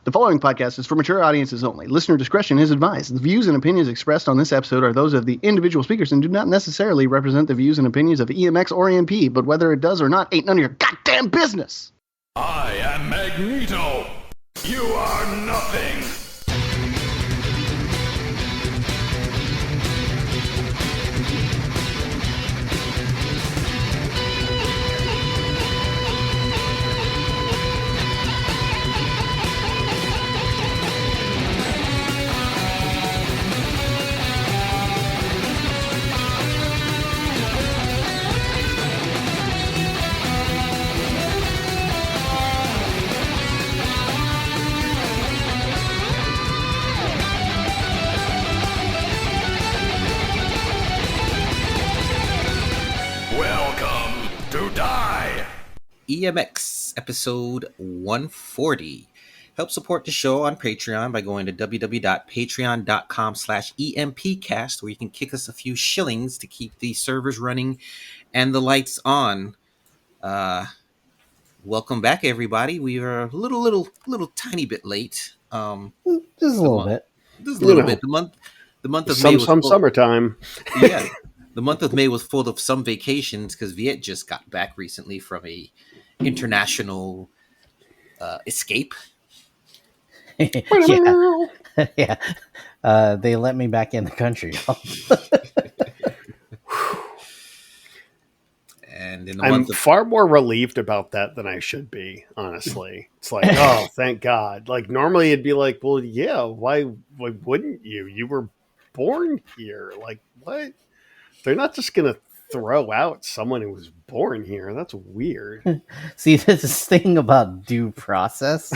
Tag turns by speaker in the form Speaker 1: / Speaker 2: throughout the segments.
Speaker 1: The following podcast is for mature audiences only. Listener discretion is advised. The views and opinions expressed on this episode are those of the individual speakers and do not necessarily represent the views and opinions of EMX or EMP, but whether it does or not ain't none of your goddamn business.
Speaker 2: I am Magneto. You are nothing. Welcome to Die.
Speaker 3: EMX episode 140. Help support the show on Patreon by going to www.patreon.com/EMPcast, where you can kick us a few shillings to keep the servers running and the lights on. Welcome back, everybody. We are a little tiny bit late.
Speaker 4: Just a little bit.
Speaker 3: Just a little bit. The month of May was
Speaker 4: some summertime.
Speaker 3: Yeah. The month of May was full of some vacations because Viet just got back recently from a international escape.
Speaker 4: Yeah. They let me back in the country.
Speaker 3: And in the
Speaker 5: I'm
Speaker 3: month of
Speaker 5: far more relieved about that than I should be, honestly. It's like, oh, thank God. Like, normally it'd be like, well, yeah, why wouldn't you? You were born here. Like, what? They're not just going to throw out someone who was born here. That's weird.
Speaker 4: See, there's this thing about due process.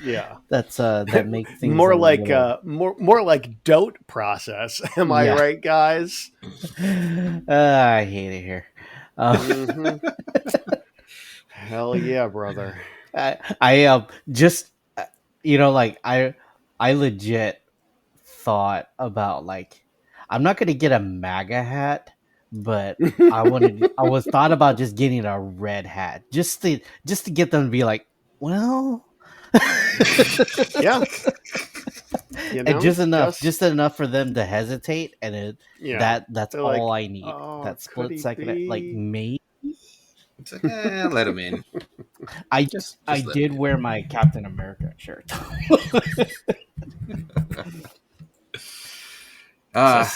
Speaker 5: Yeah.
Speaker 4: That makes things
Speaker 5: more like dote process. Am I right, guys?
Speaker 4: I hate it here.
Speaker 5: Hell yeah, brother.
Speaker 4: I just like I legit thought about like I'm not gonna get a MAGA hat, but I was thought about just getting a red hat just to get them to be like, well,
Speaker 5: yeah,
Speaker 4: and just enough for them to hesitate, and that's all I need.
Speaker 5: Oh,
Speaker 4: that split second, like maybe.
Speaker 3: it's like, let him in.
Speaker 4: I did wear my Captain America shirt. So I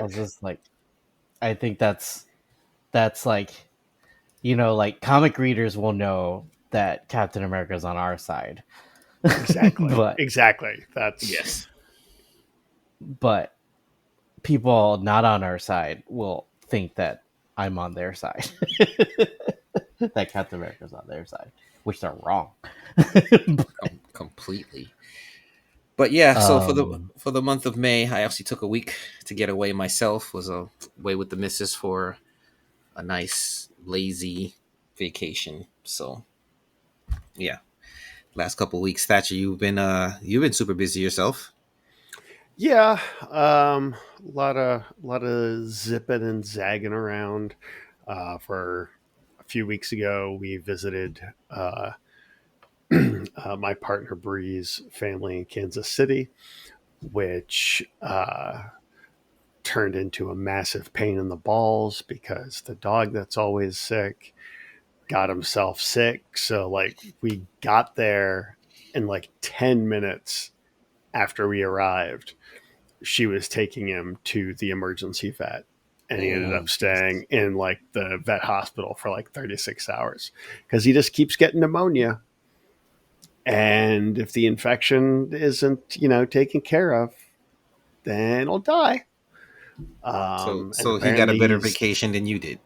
Speaker 4: was just like, I think that's like, like comic readers will know that Captain America is on our side.
Speaker 5: Exactly.
Speaker 4: Exactly.
Speaker 5: Yes.
Speaker 4: But people not on our side will think that I'm on their side. That Captain America is on their side, which they're wrong.
Speaker 3: Completely. But yeah, so for the month of May, I actually took a week to get away myself. Was away with the missus for a nice lazy vacation. So yeah, last couple of weeks, Thatcher, you've been super busy yourself.
Speaker 5: Yeah, a lot of zipping and zagging around. For a few weeks ago, we visited my partner Bree's family in Kansas City, which turned into a massive pain in the balls because the dog that's always sick got himself sick. So like we got there in like 10 minutes after we arrived, she was taking him to the emergency vet. And he ended up staying in like the vet hospital for like 36 hours because he just keeps getting pneumonia. And if the infection isn't, taken care of, then he'll die.
Speaker 3: So he got a better vacation than you did.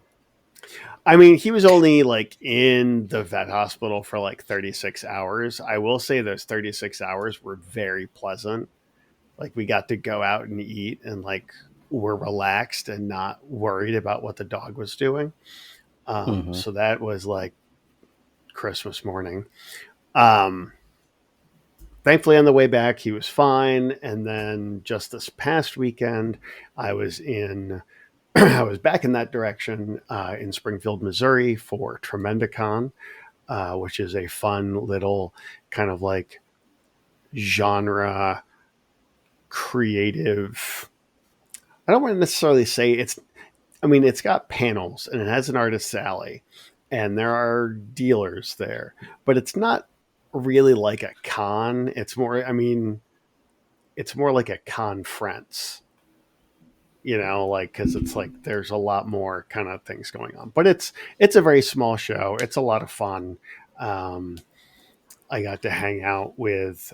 Speaker 5: I mean, he was only like in the vet hospital for like 36 hours. I will say those 36 hours were very pleasant. Like we got to go out and eat and like we're relaxed and not worried about what the dog was doing. So that was like Christmas morning. Thankfully on the way back, he was fine. And then just this past weekend, I was back in that direction, in Springfield, Missouri for Tremendicon, which is a fun little kind of like genre creative. I don't want to necessarily say it's, I mean, it's got panels and it has an artist's alley and there are dealers there, but it's not really like a con. It's more, I mean, it's more like a conference, you know, like, cause it's like, there's a lot more kind of things going on, but it's a very small show. It's a lot of fun. I got to hang out with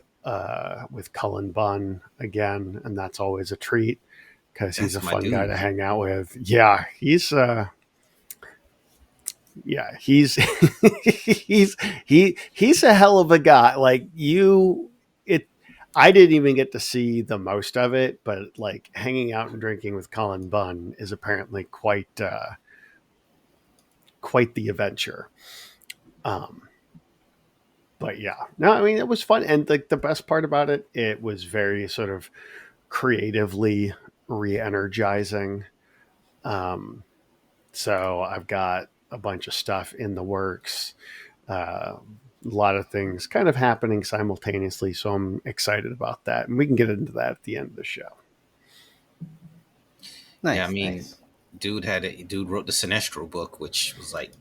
Speaker 5: Cullen Bunn again, and that's always a treat because he's a fun guy to hang out with. Yeah, he's he's he's a hell of a guy. Like I didn't even get to see the most of it, but like hanging out and drinking with Cullen Bunn is apparently quite the adventure. But yeah, no, I mean, it was fun. And like the best part about it, it was very sort of creatively re-energizing. So I've got a bunch of stuff in the works, a lot of things kind of happening simultaneously. So I'm excited about that. And we can get into that at the end of the show.
Speaker 3: Nice, yeah, I mean, dude wrote the Sinestro book, which was like,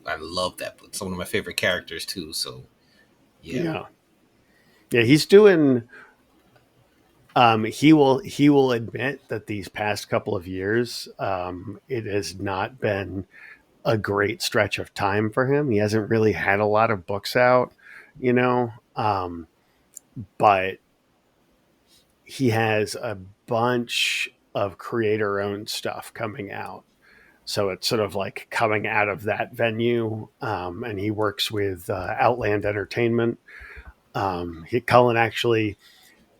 Speaker 3: I love that book. It's one of my favorite characters too. So, yeah.
Speaker 5: He's doing. He will admit that these past couple of years, it has not been a great stretch of time for him. He hasn't really had a lot of books out, you know, but he has a bunch of creator-owned stuff coming out. So it's sort of like coming out of that venue, and he works with Outland Entertainment. Cullen actually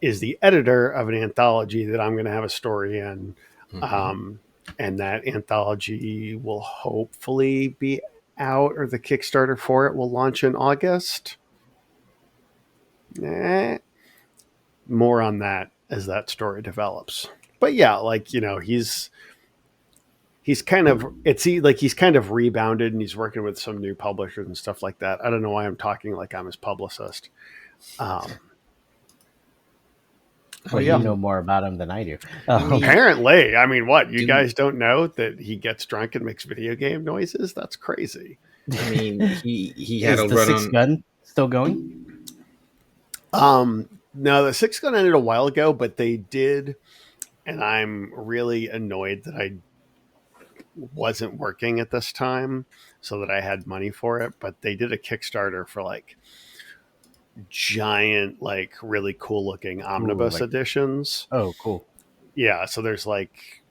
Speaker 5: is the editor of an anthology that I'm going to have a story in, and that anthology will hopefully be out, or the Kickstarter for it will launch in August. More on that as that story develops. But yeah, like, you know, he's kind of rebounded and he's working with some new publishers and stuff like that. I don't know why I'm talking like I'm his publicist.
Speaker 4: Well, you know more about him than I do.
Speaker 5: Apparently. I mean, what? You guys don't know that he gets drunk and makes video game noises? That's crazy.
Speaker 3: I mean, he had
Speaker 4: a run on... gun still going?
Speaker 5: No, the Six Gun ended a while ago, but they did, and I'm really annoyed that I wasn't working at this time so that I had money for it, but they did a Kickstarter for like giant, like really cool looking omnibus editions.
Speaker 4: Oh, cool.
Speaker 5: Yeah. So there's like,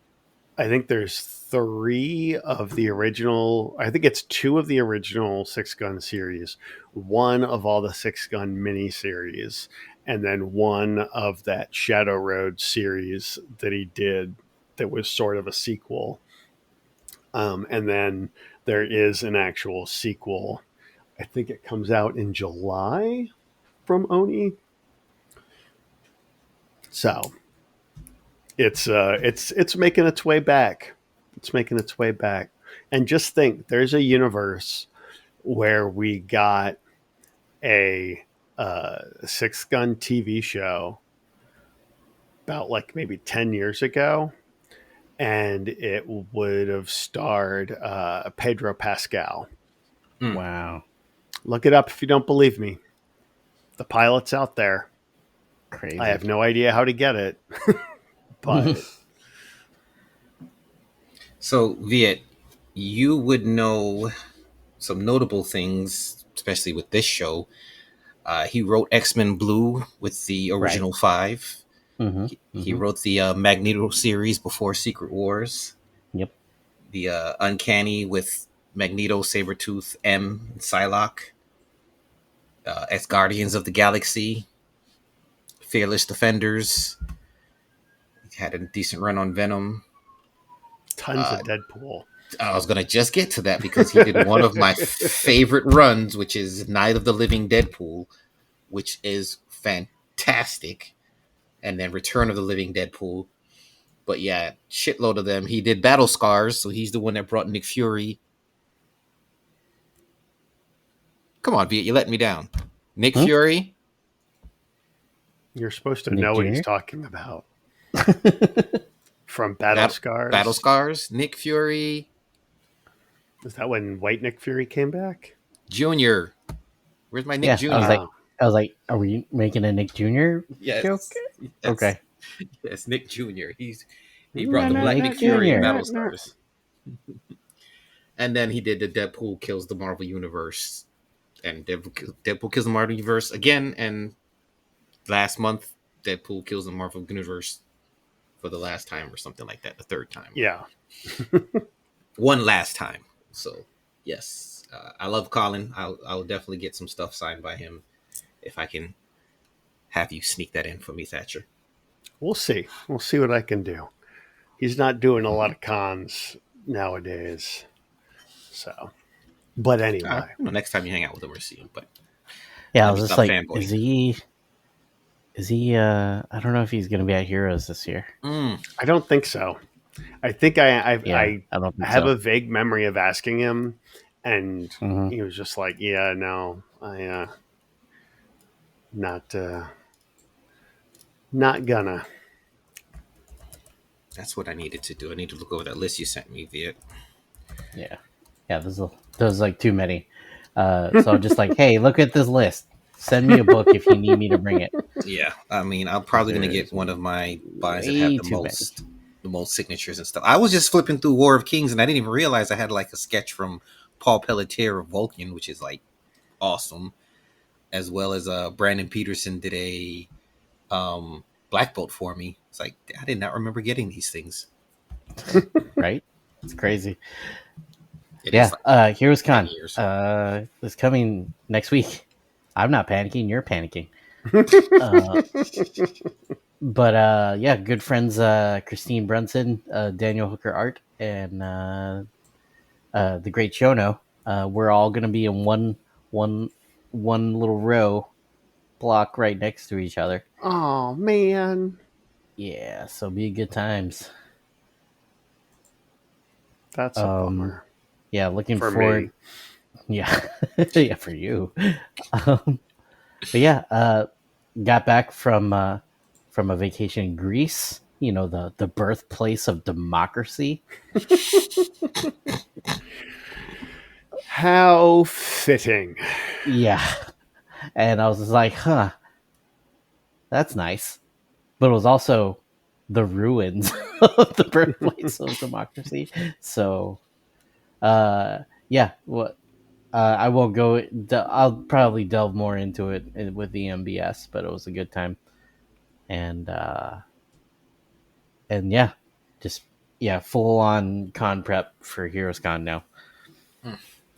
Speaker 5: I think there's 3 of the original, I think it's 2 of the original Six Gun series, 1 of all the Six Gun mini series, and then 1 of that Shadow Road series that he did that was sort of a sequel. And then there is an actual sequel. I think it comes out in July from Oni. So it's making its way back. It's making its way back. And just think, there's a universe where we got a Six Gun TV show about like maybe 10 years ago. And it would have starred Pedro Pascal.
Speaker 4: Wow.
Speaker 5: Look it up if you don't believe me. The pilot's out there.
Speaker 4: Crazy.
Speaker 5: I have no idea how to get it. But
Speaker 3: so, Viet, you would know some notable things, especially with this show. He wrote X-Men Blue with the original 5. He wrote the Magneto series before Secret Wars.
Speaker 4: Yep.
Speaker 3: The Uncanny with Magneto, Sabretooth, M, and Psylocke. Ex-Guardians of the Galaxy. Fearless Defenders. He had a decent run on Venom.
Speaker 5: Tons of Deadpool.
Speaker 3: I was going to just get to that because he did one of my favorite runs, which is Night of the Living Deadpool, which is fantastic. And then Return of the Living Deadpool. But yeah, shitload of them. He did Battle Scars, so he's the one that brought Nick Fury. Come on, Viet, you let me down. Nick Fury?
Speaker 5: You're supposed to
Speaker 4: Nick
Speaker 5: know what he's
Speaker 4: Jr.?
Speaker 5: talking about. From Battle Scars.
Speaker 3: Battle Scars, Nick Fury
Speaker 5: Is that when White Nick Fury came back?
Speaker 3: Jr. Where's my Nick
Speaker 4: Yeah,
Speaker 3: Jr.?
Speaker 4: I was like, are we making a Nick Jr.
Speaker 3: Yes.
Speaker 4: joke?
Speaker 3: Yes.
Speaker 4: Okay.
Speaker 3: Yes, Nick Jr. He brought the
Speaker 4: no,
Speaker 3: Black
Speaker 4: Nick
Speaker 3: Nick Fury in
Speaker 4: Jr..
Speaker 3: Battle Stars. And then he did the Deadpool kills the Marvel Universe. And Deadpool kills the Marvel Universe again. And last month, Deadpool kills the Marvel Universe for the last time or something like that. The third time.
Speaker 5: Yeah.
Speaker 3: One last time. So, yes. I love Colin. I'll definitely get some stuff signed by him if I can have you sneak that in for me, Thatcher.
Speaker 5: We'll see. We'll see what I can do. He's not doing a lot of cons nowadays. So, but anyway.
Speaker 3: Next time you hang out with him or see him. But
Speaker 4: Yeah, I was just like,
Speaker 3: fanboy.
Speaker 4: is he, I don't know if he's going to be at Heroes this year.
Speaker 5: I don't think so. I think I
Speaker 4: don't think
Speaker 5: have
Speaker 4: so.
Speaker 5: a vague memory of asking him, and
Speaker 4: Mhm.
Speaker 5: he was just like, "Yeah, no, not gonna."
Speaker 3: That's what I needed to do. I need to look over that list you sent me, Viet.
Speaker 4: Yeah. Yeah, there's like too many. So I'm just like, hey, look at this list. Send me a book if you need me to bring it.
Speaker 3: Yeah, I mean, I'm probably going to get one of my buys that have the most signatures and stuff. I was just flipping through War of Kings, and I didn't even realize I had like a sketch from Paul Pelletier of Vulcan, which is like awesome, as well as Brandon Peterson did a Black Bolt for me. It's like I did not remember getting these things.
Speaker 4: Right? It's crazy.
Speaker 3: It is like
Speaker 4: Heroes Con
Speaker 3: 10 years.
Speaker 4: is coming next week. I'm not panicking. You're panicking. But yeah, good friends Christine Brunson, Daniel Hooker Art, and the Great Shono. We're all going to be in one little row block right next to each other.
Speaker 5: Oh man,
Speaker 4: Yeah, so be good times.
Speaker 5: that's a bummer.
Speaker 4: Yeah, looking
Speaker 5: For
Speaker 4: forward.
Speaker 5: me.
Speaker 4: Yeah, yeah, for you. But yeah, got back from a vacation in Greece. You know, the birthplace of democracy.
Speaker 5: How fitting.
Speaker 4: Yeah, and I was just like, huh, that's nice. But it was also the ruins of the birthplace of democracy. So, yeah, what. I won't go. I'll probably delve more into it with the MBS, but it was a good time, and yeah, just full on con prep for Heroes Con now,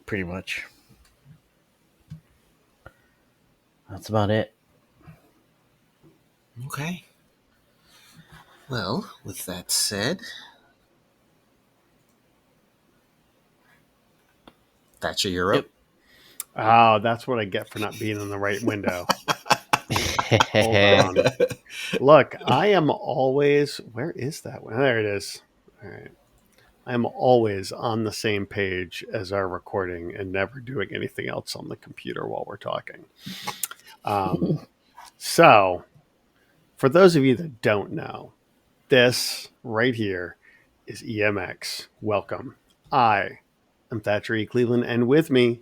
Speaker 4: pretty much. That's about it.
Speaker 3: Okay. Well, with that said, Thatcher, you're up.
Speaker 5: Oh, that's what I get for not being in the right window. Hold on. Look, I am always. Where is that one? There it is. All right. I am always on the same page as our recording and never doing anything else on the computer while we're talking. So, for those of you that don't know, this right here is EMX. Welcome. I am Thatcher E. Cleveland, and with me,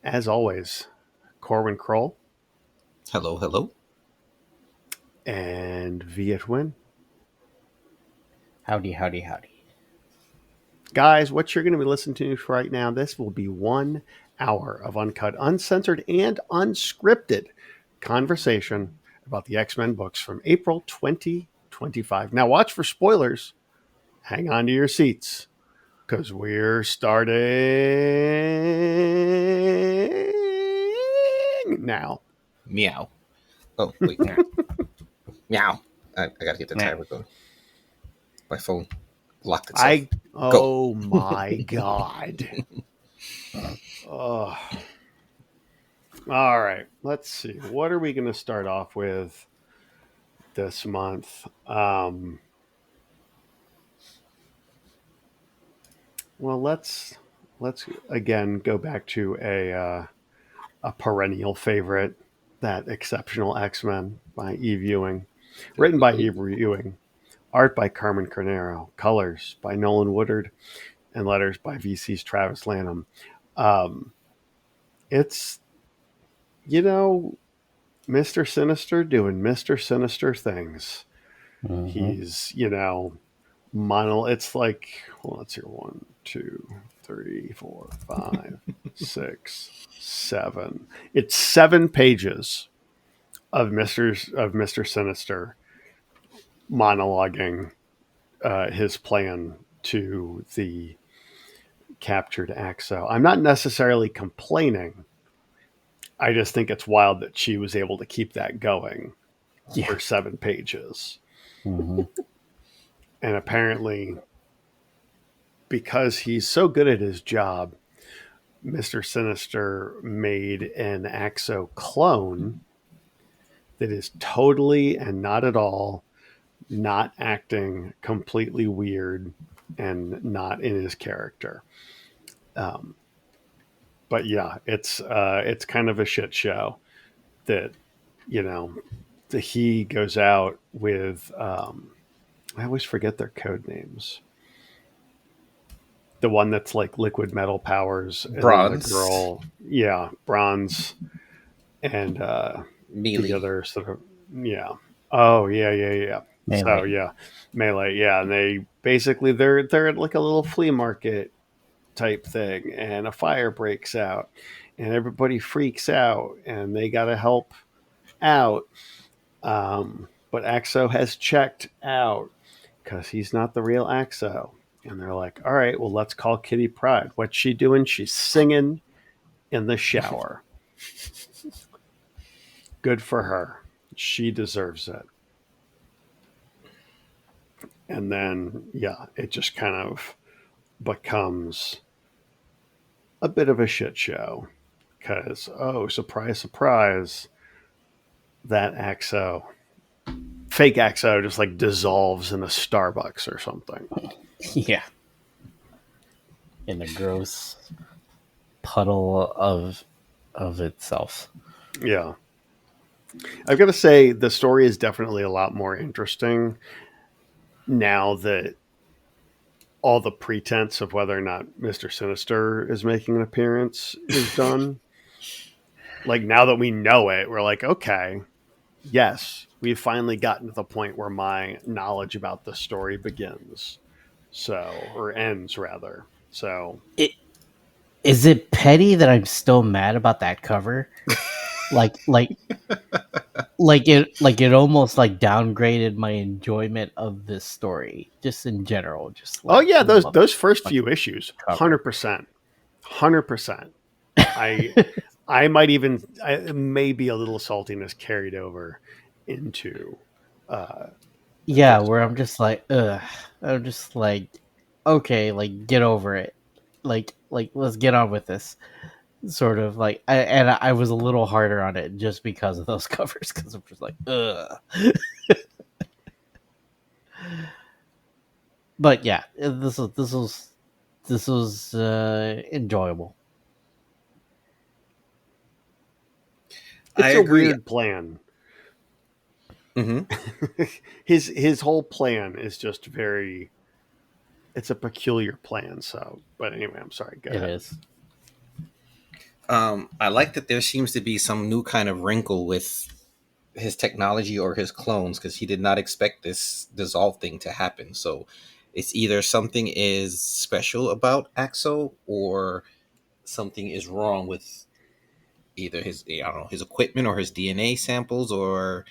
Speaker 5: as always, Corwin Kroll.
Speaker 3: Hello, hello.
Speaker 5: And Viet Win.
Speaker 4: Howdy, howdy, howdy.
Speaker 5: Guys, what you're going to be listening to right now, this will be 1 hour of uncut, uncensored, and unscripted conversation about the X-Men books from April 2025. Now, watch for spoilers. Hang on to your seats, because we're starting now.
Speaker 3: Meow. Oh, wait. Meow. I got to get the timer going. My phone locked itself.
Speaker 5: Oh my God. Oh. All right. Let's see. What are we going to start off with this month? Well, let's again go back to a perennial favorite, that exceptional X-Men by Eve Ewing. Written by Eve Ewing. Art by Carmen Carnero. Colors by Nolan Woodard. And letters by VC's Travis Lanham. It's, Mr. Sinister doing Mr. Sinister things.
Speaker 4: Mhm.
Speaker 5: He's, it's like, well, let's hear 1, 2, 3, 4, 5, 6, 7. It's 7 pages of Mr. Sinister monologuing his plan to the captured Axo. I'm not necessarily complaining. I just think it's wild that she was able to keep that going for 7 pages.
Speaker 4: Mhm.
Speaker 5: And apparently, because he's so good at his job, Mr. Sinister made an Axo clone that is totally and not at all not acting completely weird and not in his character. But yeah, it's kind of a shit show that, he goes out with, I always forget their code names. The one that's like liquid metal powers. And
Speaker 3: Bronze.
Speaker 5: the girl, Bronze. And
Speaker 3: Melee.
Speaker 5: the other sort of, yeah. Oh, yeah.
Speaker 4: Melee.
Speaker 5: So, yeah. Melee, yeah. And they basically, they're at like a little flea market type thing. And a fire breaks out. And everybody freaks out. And they got to help out. But Axo has checked out because he's not the real Axo. And they're like, all right, well, let's call Kitty Pryde. What's she doing? She's singing in the shower. Good for her. She deserves it. And then, it just kind of becomes a bit of a shit show. Because, surprise, surprise, that Axo, fake Axo, just like dissolves in a Starbucks or something.
Speaker 4: Yeah. In a gross puddle of itself.
Speaker 5: Yeah. I've got to say, the story is definitely a lot more interesting now that all the pretense of whether or not Mr. Sinister is making an appearance is done. Like, now that we know it, we're like, okay, yes, we've finally gotten to the point where my knowledge about the story begins. Or ends, rather. So,
Speaker 4: Is it petty that I'm still mad about that cover? like it almost like downgraded my enjoyment of this story, just in general. Just like,
Speaker 5: those first few issues, 100%. I might even, maybe a little saltiness carried over into.
Speaker 4: Where I'm just like, ugh. I'm just like, okay, like get over it. Like let's get on with this. Sort of like, I was a little harder on it just because of those covers, because I'm just like, ugh. But yeah, this was enjoyable.
Speaker 5: It's a weird plan.
Speaker 3: Mm-hmm.
Speaker 5: His whole plan is just it's a peculiar plan. So, but anyway, I'm sorry. Go ahead.
Speaker 4: It is.
Speaker 3: I like that there seems to be some new kind of wrinkle with his technology or his clones, because he did not expect this dissolve thing to happen. So it's either something is special about Axo or something is wrong with either his equipment or his DNA samples, or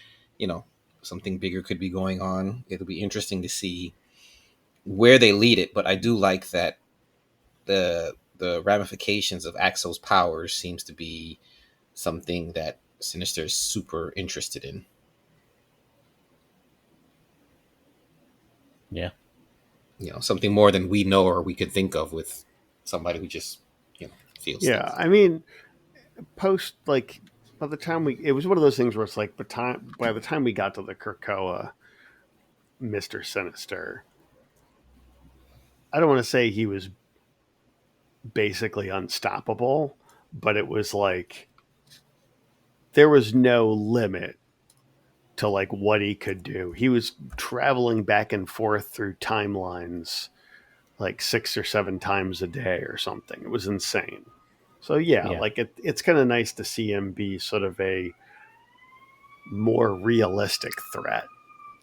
Speaker 3: something bigger could be going on. It'll be interesting to see where they lead it, but I do like that the ramifications of Axo's powers seems to be something that Sinister is super interested in.
Speaker 4: Yeah.
Speaker 3: Something more than we know or we could think of with somebody who just, feels.
Speaker 5: Yeah.
Speaker 3: things.
Speaker 5: I mean, by the time it was one of those things where it's like, by the time we got to the Krakoa Mr. Sinister, I don't want to say he was basically unstoppable, but it was like there was no limit to like what he could do. He was traveling back and forth through timelines like 6 or 7 times a day or something. It was insane. So yeah. like it's kind of nice to see him be sort of a more realistic threat.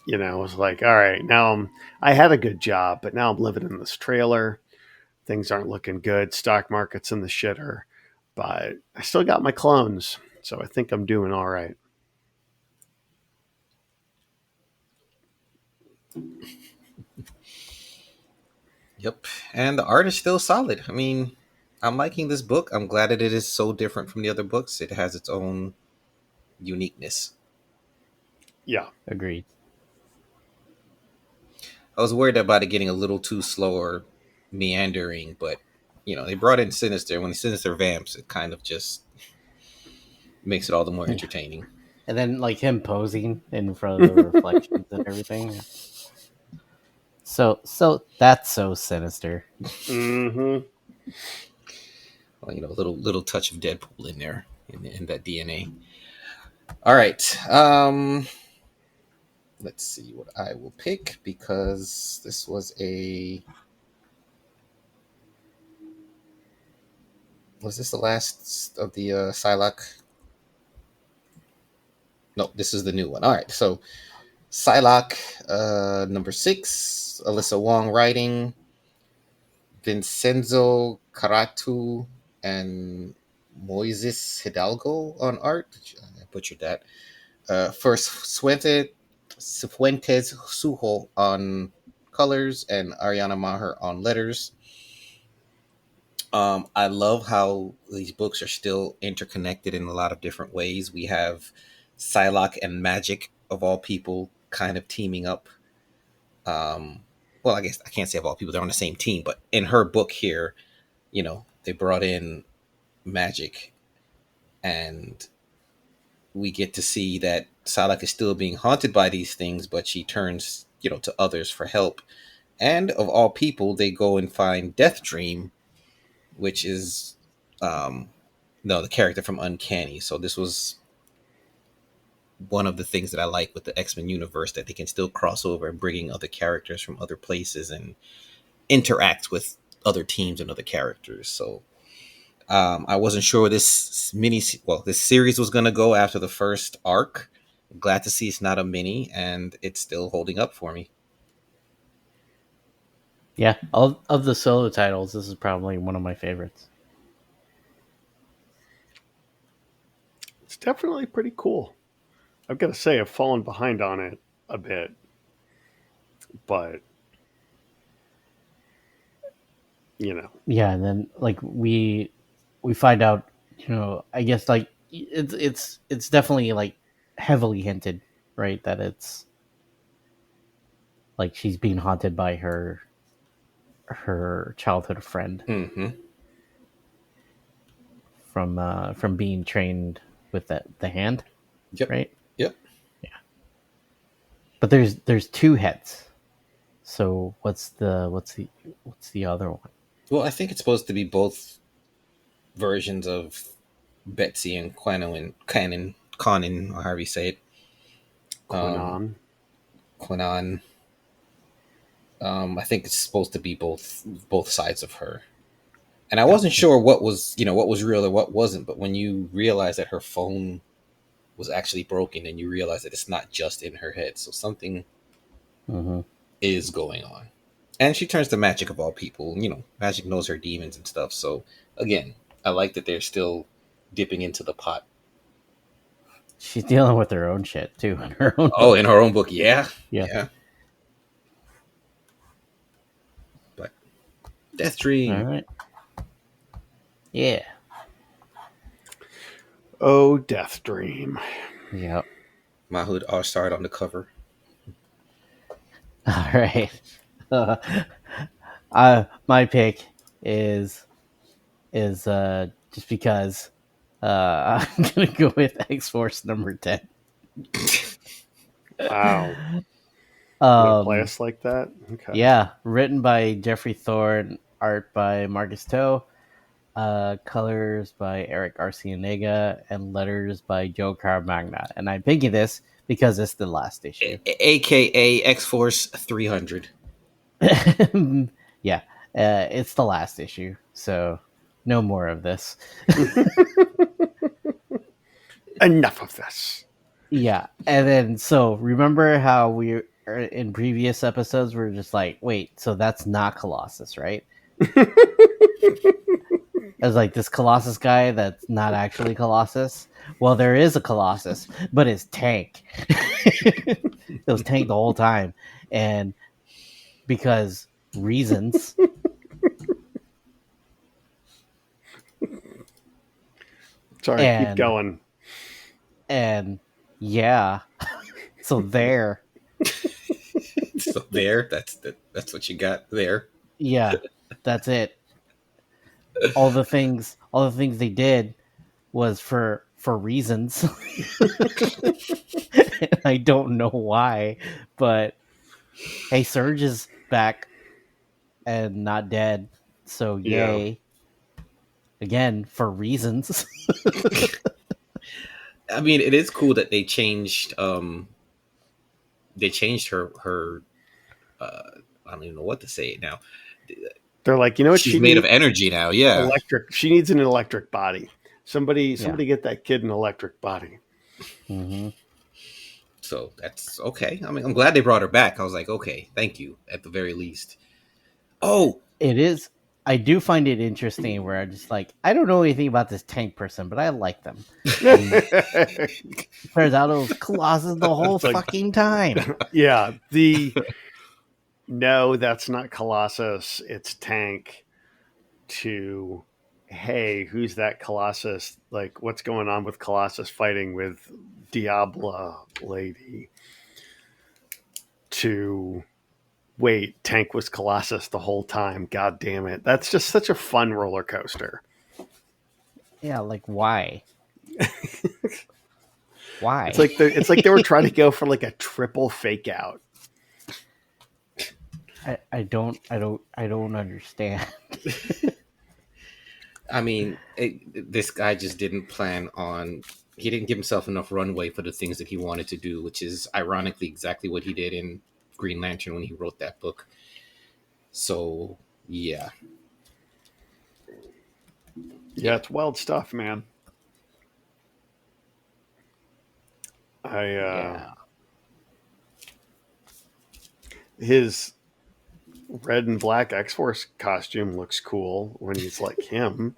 Speaker 5: You know, it's like, all right, now I had a good job, but now I'm living in this trailer. Things aren't looking good. Stock market's in the shitter, but I still got my clones, so I think I'm doing all right.
Speaker 3: Yep, and the art is still solid. I mean, I'm liking this book. I'm glad that it is so different from the other books. It has its own uniqueness.
Speaker 5: Yeah,
Speaker 4: agreed.
Speaker 3: I was worried about it getting a little too slow or meandering, but they brought in Sinister. When Sinister vamps, it kind of just makes it all the more entertaining.
Speaker 4: And then like him posing in front of the reflections and everything. So that's so Sinister.
Speaker 5: Mm-hmm.
Speaker 3: Well, a little touch of Deadpool in there in that DNA. All right. Let's see what I will pick, because this was this the last of the Psylocke? No, this is the new one. All right. So Psylocke, number 6, Alyssa Wong writing, Vincenzo Caratu and Moises Hidalgo on art. I butchered that. First, Fuentes Sujo on colors and Ariana Maher on letters. I love how these books are still interconnected in a lot of different ways. We have Psylocke and Magik, of all people, kind of teaming up. Well, I guess I can't say of all people, they're on the same team, but in her book here, they brought in Magik, and we get to see that Psylocke is still being haunted by these things, but she turns, to others for help. And of all people, they go and find Death Dream, which is the character from Uncanny. So this was one of the things that I like with the X-Men universe, that they can still cross over and bring in other characters from other places and interact with other teams and other characters. So I wasn't sure this series was going to go after the first arc. I'm glad to see it's not a mini, and it's still holding up for me.
Speaker 4: Yeah, of the solo titles, this is probably one of my favorites.
Speaker 5: It's definitely pretty cool. I've got to say, I've fallen behind on it a bit, but
Speaker 4: Yeah, and then like we find out, I guess like it's definitely like heavily hinted, right, that it's like she's being haunted by her childhood friend.
Speaker 3: Mm-hmm.
Speaker 4: From being trained with the hand.
Speaker 3: Yep.
Speaker 4: Right.
Speaker 3: Yep.
Speaker 4: Yeah. But there's 2 heads. So what's the other one?
Speaker 3: Well, I think it's supposed to be both versions of Betsy and Quanon, or however you say it.
Speaker 5: Quanon.
Speaker 3: I think it's supposed to be both sides of her. And I wasn't sure what was real or what wasn't, but when you realize that her phone was actually broken, and you realize that it's not just in her head, so something is going on. And she turns to Magik, of all people. Magik knows her demons and stuff. So again, I like that they're still dipping into the pot.
Speaker 4: She's dealing with her own shit too. In her own
Speaker 3: in her own book, yeah. But Death Dream.
Speaker 4: All right. Yeah.
Speaker 5: Oh, Death Dream.
Speaker 4: Yep.
Speaker 3: Mahmoud Arsard on the cover.
Speaker 4: All right. My pick is just because I'm gonna go with X-Force number 10.
Speaker 5: Wow. Play us like that? Okay.
Speaker 4: Yeah, written by Jeffrey Thorne, art by Marcus Toe. Colors by Eric Arcianega, and letters by Joe Caramagna. And I'm picking this because it's the last issue.
Speaker 3: AKA X-Force 300.
Speaker 4: Yeah, it's the last issue, so no more of this.
Speaker 5: Enough of this.
Speaker 4: Yeah, and then so remember how we in previous episodes we were just like, wait, so that's not Colossus, right? As like this Colossus guy that's not actually Colossus. Well, there is a Colossus, but it's Tank. It was Tank the whole time, and because reasons.
Speaker 5: Sorry, keep going.
Speaker 4: And yeah, so there.
Speaker 3: So there, that's what you got there.
Speaker 4: Yeah, that's it. All the things they did was for reasons. I don't know why, but hey, Surge is back and not dead, so yay. Yeah. Again, for reasons.
Speaker 3: I mean, it is cool that they changed her I don't even know what to say now.
Speaker 5: They're like, you know what?
Speaker 3: She's made of energy now. Yeah.
Speaker 5: Electric. She needs an electric body. Somebody get that kid an electric body.
Speaker 4: Mm-hmm.
Speaker 3: So that's okay. I mean, I'm glad they brought her back. I was like, okay, thank you at the very least. Oh,
Speaker 4: it is. I do find it interesting where I'm just like, I don't know anything about this Tank person, but I like them. Turns out it was Colossus the whole fucking time.
Speaker 5: Yeah. No, that's not Colossus. It's Tank. To, hey, who's that Colossus? Like, what's going on with Colossus fighting with Diabla lady? To, wait, Tank was Colossus the whole time. God damn it. That's just such a fun roller coaster.
Speaker 4: Yeah, like why? Why?
Speaker 5: It's like they were trying to go for like a triple fake out.
Speaker 4: I don't understand.
Speaker 3: I mean, this guy just didn't plan on. He didn't give himself enough runway for the things that he wanted to do, which is ironically exactly what he did in Green Lantern when he wrote that book. So, yeah.
Speaker 5: Yeah, it's wild stuff, man. His red and black X-Force costume looks cool when he's like him.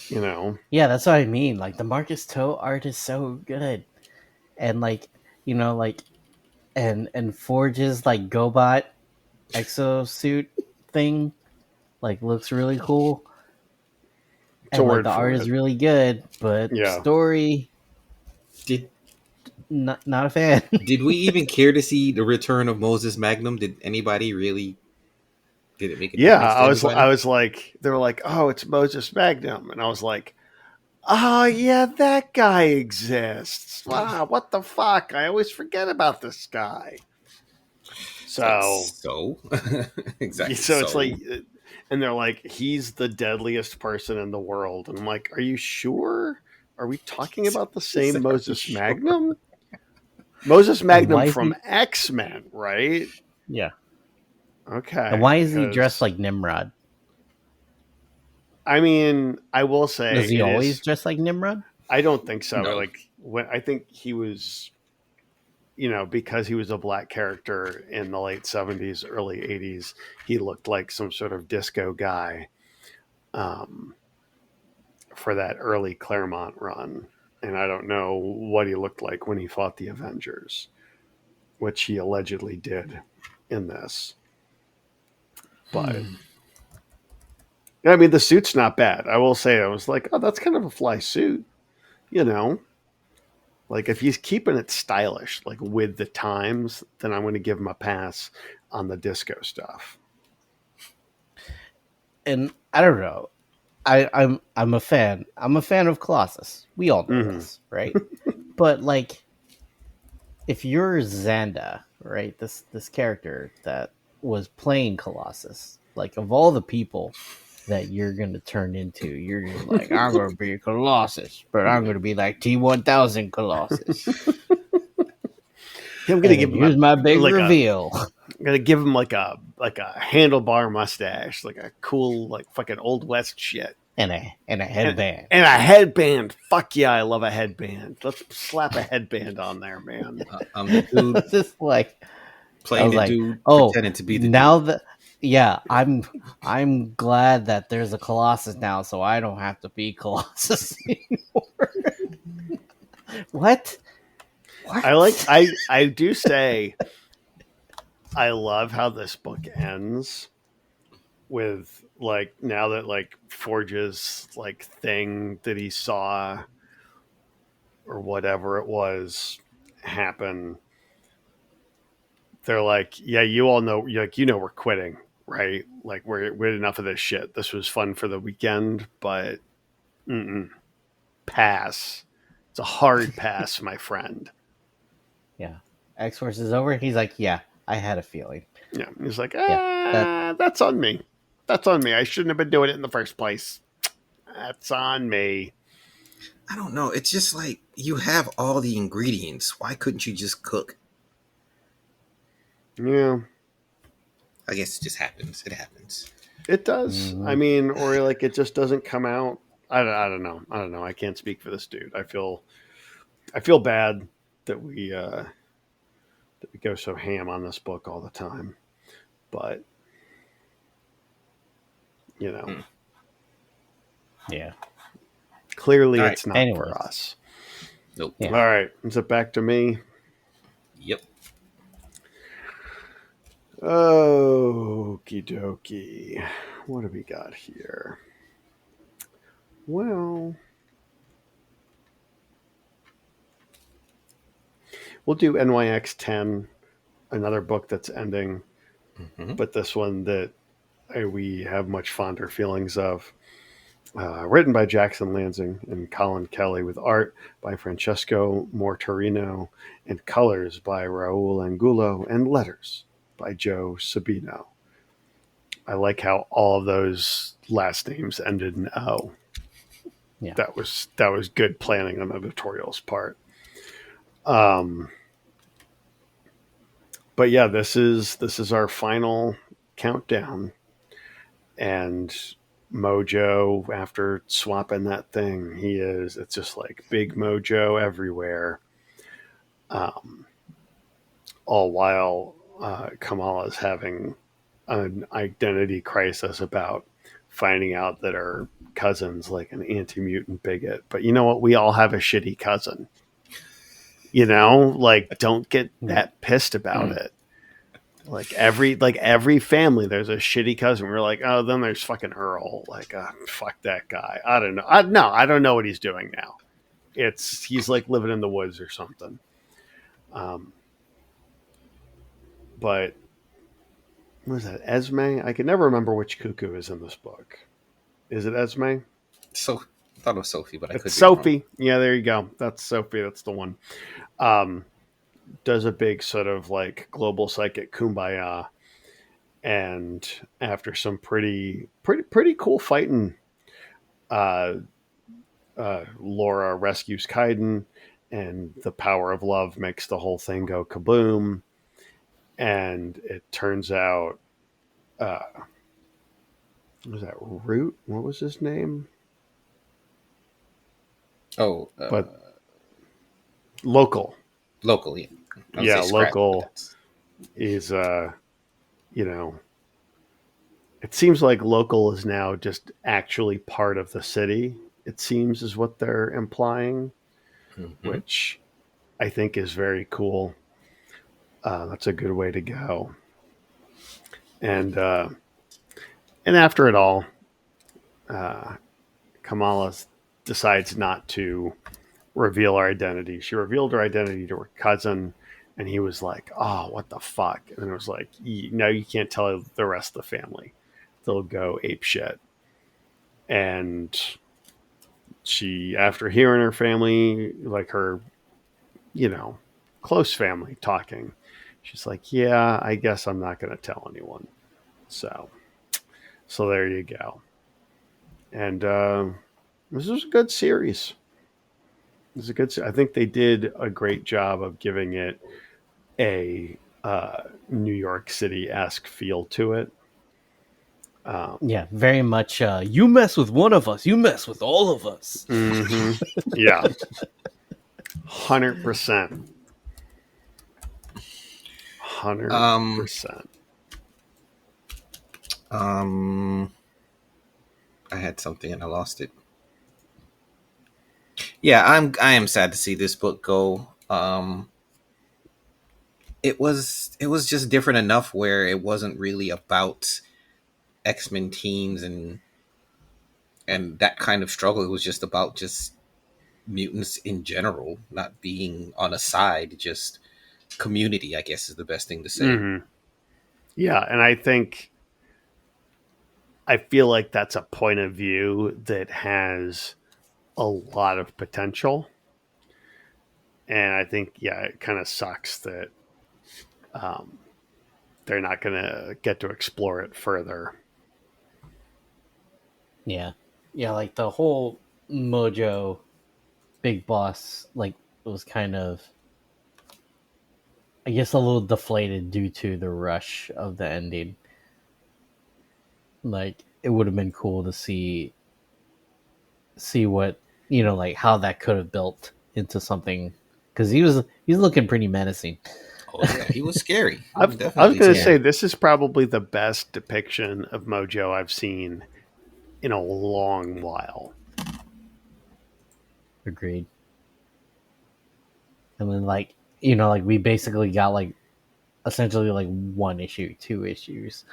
Speaker 5: You know.
Speaker 4: Yeah, that's what I mean. Like the Marcus Toe art is so good. And like, you know, like and Forge's like GoBot exosuit thing like looks really cool. And like, the art is really good, but story not a fan.
Speaker 3: Did we even care to see the return of Moses Magnum? Did anybody really? Did it make a difference?
Speaker 5: I was like, they were like, oh, it's Moses Magnum, and I was like, oh yeah, that guy exists. Wow, what the fuck? I always forget about this guy. So
Speaker 3: exactly.
Speaker 5: So it's like, and they're like, he's the deadliest person in the world, and I'm like, are you sure? Are we talking about the same Moses Magnum? Moses Magnum from X-Men, right?
Speaker 4: Yeah.
Speaker 5: Okay.
Speaker 4: And why is he dressed like Nimrod?
Speaker 5: I mean, I will say,
Speaker 4: does he always dress like Nimrod?
Speaker 5: I don't think so.
Speaker 3: No.
Speaker 5: Like I think he was, you know, because he was a black character in the late 70s, early 80s, he looked like some sort of disco guy for that early Claremont run. And I don't know what he looked like when he fought the Avengers, which he allegedly did in this. But I mean, the suit's not bad. I will say, I was like, oh, that's kind of a fly suit, you know? Like, if he's keeping it stylish, like with the times, then I'm going to give him a pass on the disco stuff.
Speaker 4: And I don't know. I'm a fan. I'm a fan of Colossus. We all know this, right? But like, if you're Xanda, right? This character that was playing Colossus, like of all the people, that you're gonna turn into. You're just like, I'm gonna be a Colossus, but I'm gonna be like T-1000 Colossus.
Speaker 5: I'm gonna give him
Speaker 4: here's my big reveal.
Speaker 5: I'm gonna give him like a handlebar mustache, like a cool like fucking Old West shit,
Speaker 4: and a headband.
Speaker 5: And a headband. Fuck yeah, I love a headband. Let's slap a headband on there, man.
Speaker 3: I'm the dude.
Speaker 4: Just like
Speaker 3: playing the
Speaker 4: like,
Speaker 3: dude, pretending to be the
Speaker 4: now
Speaker 3: dude.
Speaker 4: I'm glad that there's a Colossus now, so I don't have to be Colossus anymore. What?
Speaker 5: I do say I love how this book ends with like now that like Forge's like thing that he saw or whatever it was happen. They're like, yeah, you all know, like, we're quitting, right? Like we're enough of this shit. This was fun for the weekend, but pass. It's a hard pass, my friend.
Speaker 4: Yeah. X-Force is over. He's like, yeah, I had a feeling.
Speaker 5: Yeah. He's like, that's on me. That's on me. I shouldn't have been doing it in the first place. That's on me.
Speaker 3: I don't know. It's just like you have all the ingredients. Why couldn't you just cook?
Speaker 5: Yeah.
Speaker 3: I guess it just happens. It happens.
Speaker 5: It does. I mean, or like it just doesn't come out. I don't know. I can't speak for this dude. I feel bad that we go so ham on this book all the time. But
Speaker 4: yeah.
Speaker 5: Clearly it's not for us.
Speaker 3: Nope.
Speaker 5: Yeah. All right. Is it back to me?
Speaker 3: Yep.
Speaker 5: Okie dokie. What do we got here? Well, we'll do NYX 10, another book that's ending, but this one that we have much fonder feelings of. Written by Jackson Lansing and Colin Kelly, with art by Francesco Mortarino and colors by Raul Angulo and letters by Joe Sabino. I like how all of those last names ended in O. Yeah. That was good planning on editorial's part. But yeah, this is our final countdown, and Mojo, after swapping that thing, it's just like big Mojo everywhere. All while Kamala's having an identity crisis about finding out that her cousin's like an anti-mutant bigot. But you know what? We all have a shitty cousin. Like, don't get that pissed about it. Like every family, there's a shitty cousin. We're like, oh, then there's fucking Earl. Like, fuck that guy. I don't know. I don't know what he's doing now. He's like living in the woods or something. But what is that? Esme? I can never remember which cuckoo is in this book. Is it Esme?
Speaker 3: So I thought it was Sophie, but I could be
Speaker 5: Sophie.
Speaker 3: wrong.
Speaker 5: Yeah, there you go. That's Sophie. That's the one. Does a big sort of like global psychic kumbaya, and after some pretty cool fighting, Laura rescues Kaiden, and the power of love makes the whole thing go kaboom. And it turns out, what was that, Root? What was his name?
Speaker 3: Oh,
Speaker 5: but local,
Speaker 3: yeah.
Speaker 5: Yeah, local is, it seems like local is now just actually part of the city. It seems is what they're implying, which I think is very cool. That's a good way to go. And after it all, Kamala decides not to reveal her identity. She revealed her identity to her cousin, and he was like, oh, what the fuck? And it was like, no, you can't tell the rest of the family. They'll go ape shit. And she, after hearing her family, like her, close family talking, she's like, yeah, I guess I'm not going to tell anyone. So there you go. And this was a good series. It was a good. I think they did a great job of giving it a New York City esque feel to it.
Speaker 4: Yeah, very much. You mess with one of us, you mess with all of us.
Speaker 5: Mm-hmm. Yeah, 100%. 100%.
Speaker 3: I had something and I lost it. Yeah, I am sad to see this book go. It was just different enough where it wasn't really about X-Men teams and that kind of struggle. It was just about just mutants in general, not being on a side, just community, I guess is the best thing to say.
Speaker 5: Mm-hmm. Yeah, and I feel like that's a point of view that has a lot of potential. And I think, yeah, it kind of sucks that they're not going to get to explore it further.
Speaker 4: Yeah, yeah, like the whole Mojo Big Boss, like it was kind of, I guess, a little deflated due to the rush of the ending. Like it would have been cool to see what, like how that could have built into something, because he's looking pretty menacing.
Speaker 3: Oh yeah, he was scary. He
Speaker 5: I
Speaker 3: was
Speaker 5: was
Speaker 3: definitely
Speaker 5: going to
Speaker 3: scary.
Speaker 5: say, this is probably the best depiction of Mojo I've seen in a long while.
Speaker 4: Agreed. And then like like we basically got like essentially like 1 issue, 2 issues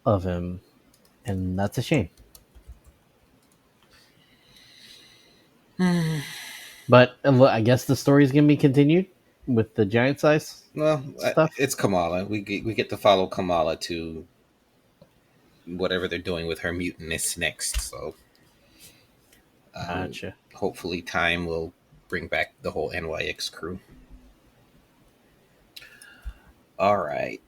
Speaker 4: of him, and that's a shame. But I guess the story's gonna be continued with the giant size
Speaker 3: Well,
Speaker 4: stuff.
Speaker 3: it's Kamala. We get to follow Kamala to whatever they're doing with her mutantness next. So
Speaker 4: Gotcha.
Speaker 3: hopefully time will bring back the whole NYX crew. All right.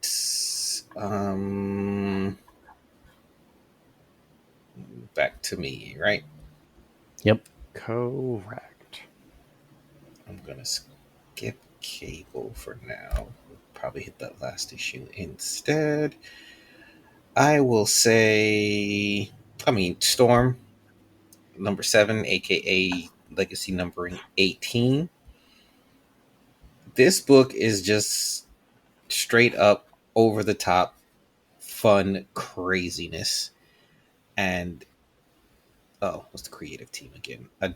Speaker 3: Back to me, right?
Speaker 4: Yep.
Speaker 5: Correct.
Speaker 3: I'm gonna skip Cable for now. We'll probably hit that last issue instead. I will say, Storm number 7, aka Legacy numbering 18. This book is just straight up over the top fun craziness. And what's the creative team again? I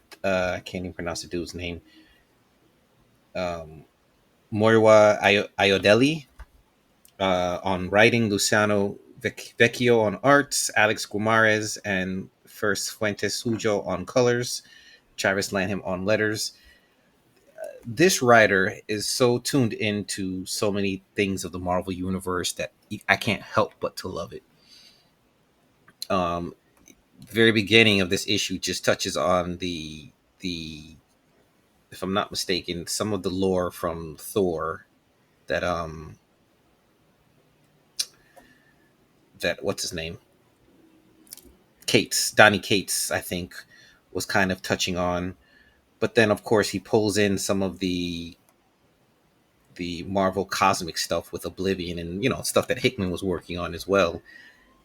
Speaker 3: can't even pronounce the dude's name. Moriwa Ayodele on writing, Luciano Vecchio on arts, Alex Guimarães and First Fuentes Sujo on colors, Travis Lanham on letters. This writer is so tuned into so many things of the Marvel universe that I can't help but to love it. Very beginning of this issue just touches on the if I'm not mistaken, some of the lore from Thor that what's his name? Donny Cates, I think, was kind of touching on. But then of course he pulls in some of the Marvel cosmic stuff with Oblivion and stuff that Hickman was working on as well.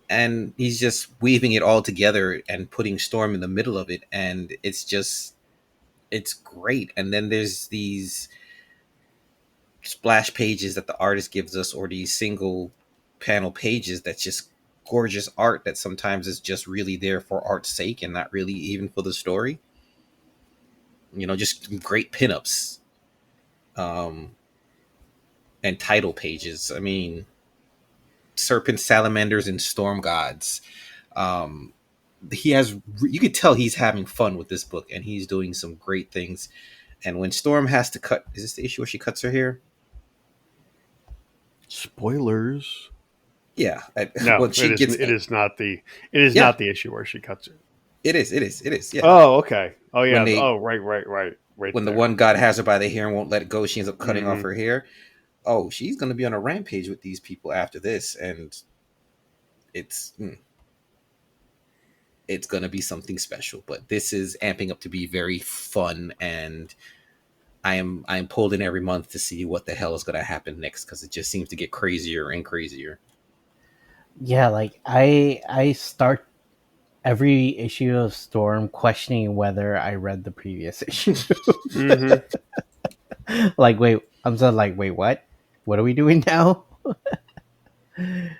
Speaker 3: And he's just weaving it all together and putting Storm in the middle of it, and it's great. And then there's these splash pages that the artist gives us, or these single panel pages that's just gorgeous art that sometimes is just really there for art's sake and not really even for the story. Just great pinups. And title pages. Serpent Salamanders and Storm Gods. You could tell he's having fun with this book, and he's doing some great things. And when Storm has to cut, is this the issue where she cuts her hair?
Speaker 5: Spoilers.
Speaker 3: Yeah.
Speaker 5: No,
Speaker 3: well,
Speaker 5: it is not the issue where she cuts her.
Speaker 3: It is. Yeah.
Speaker 5: Oh, okay. Oh, yeah. Right.
Speaker 3: When the one god has her by the hair and won't let it go, she ends up cutting off her hair. Oh, she's going to be on a rampage with these people after this, and it's it's gonna be something special. But this is amping up to be very fun, and I'm pulled in every month to see what the hell is gonna happen next, because it just seems to get crazier and crazier.
Speaker 4: Yeah, like I start every issue of Storm questioning whether I read the previous issue. Like, wait, I'm so like, wait, what? What are we doing now? I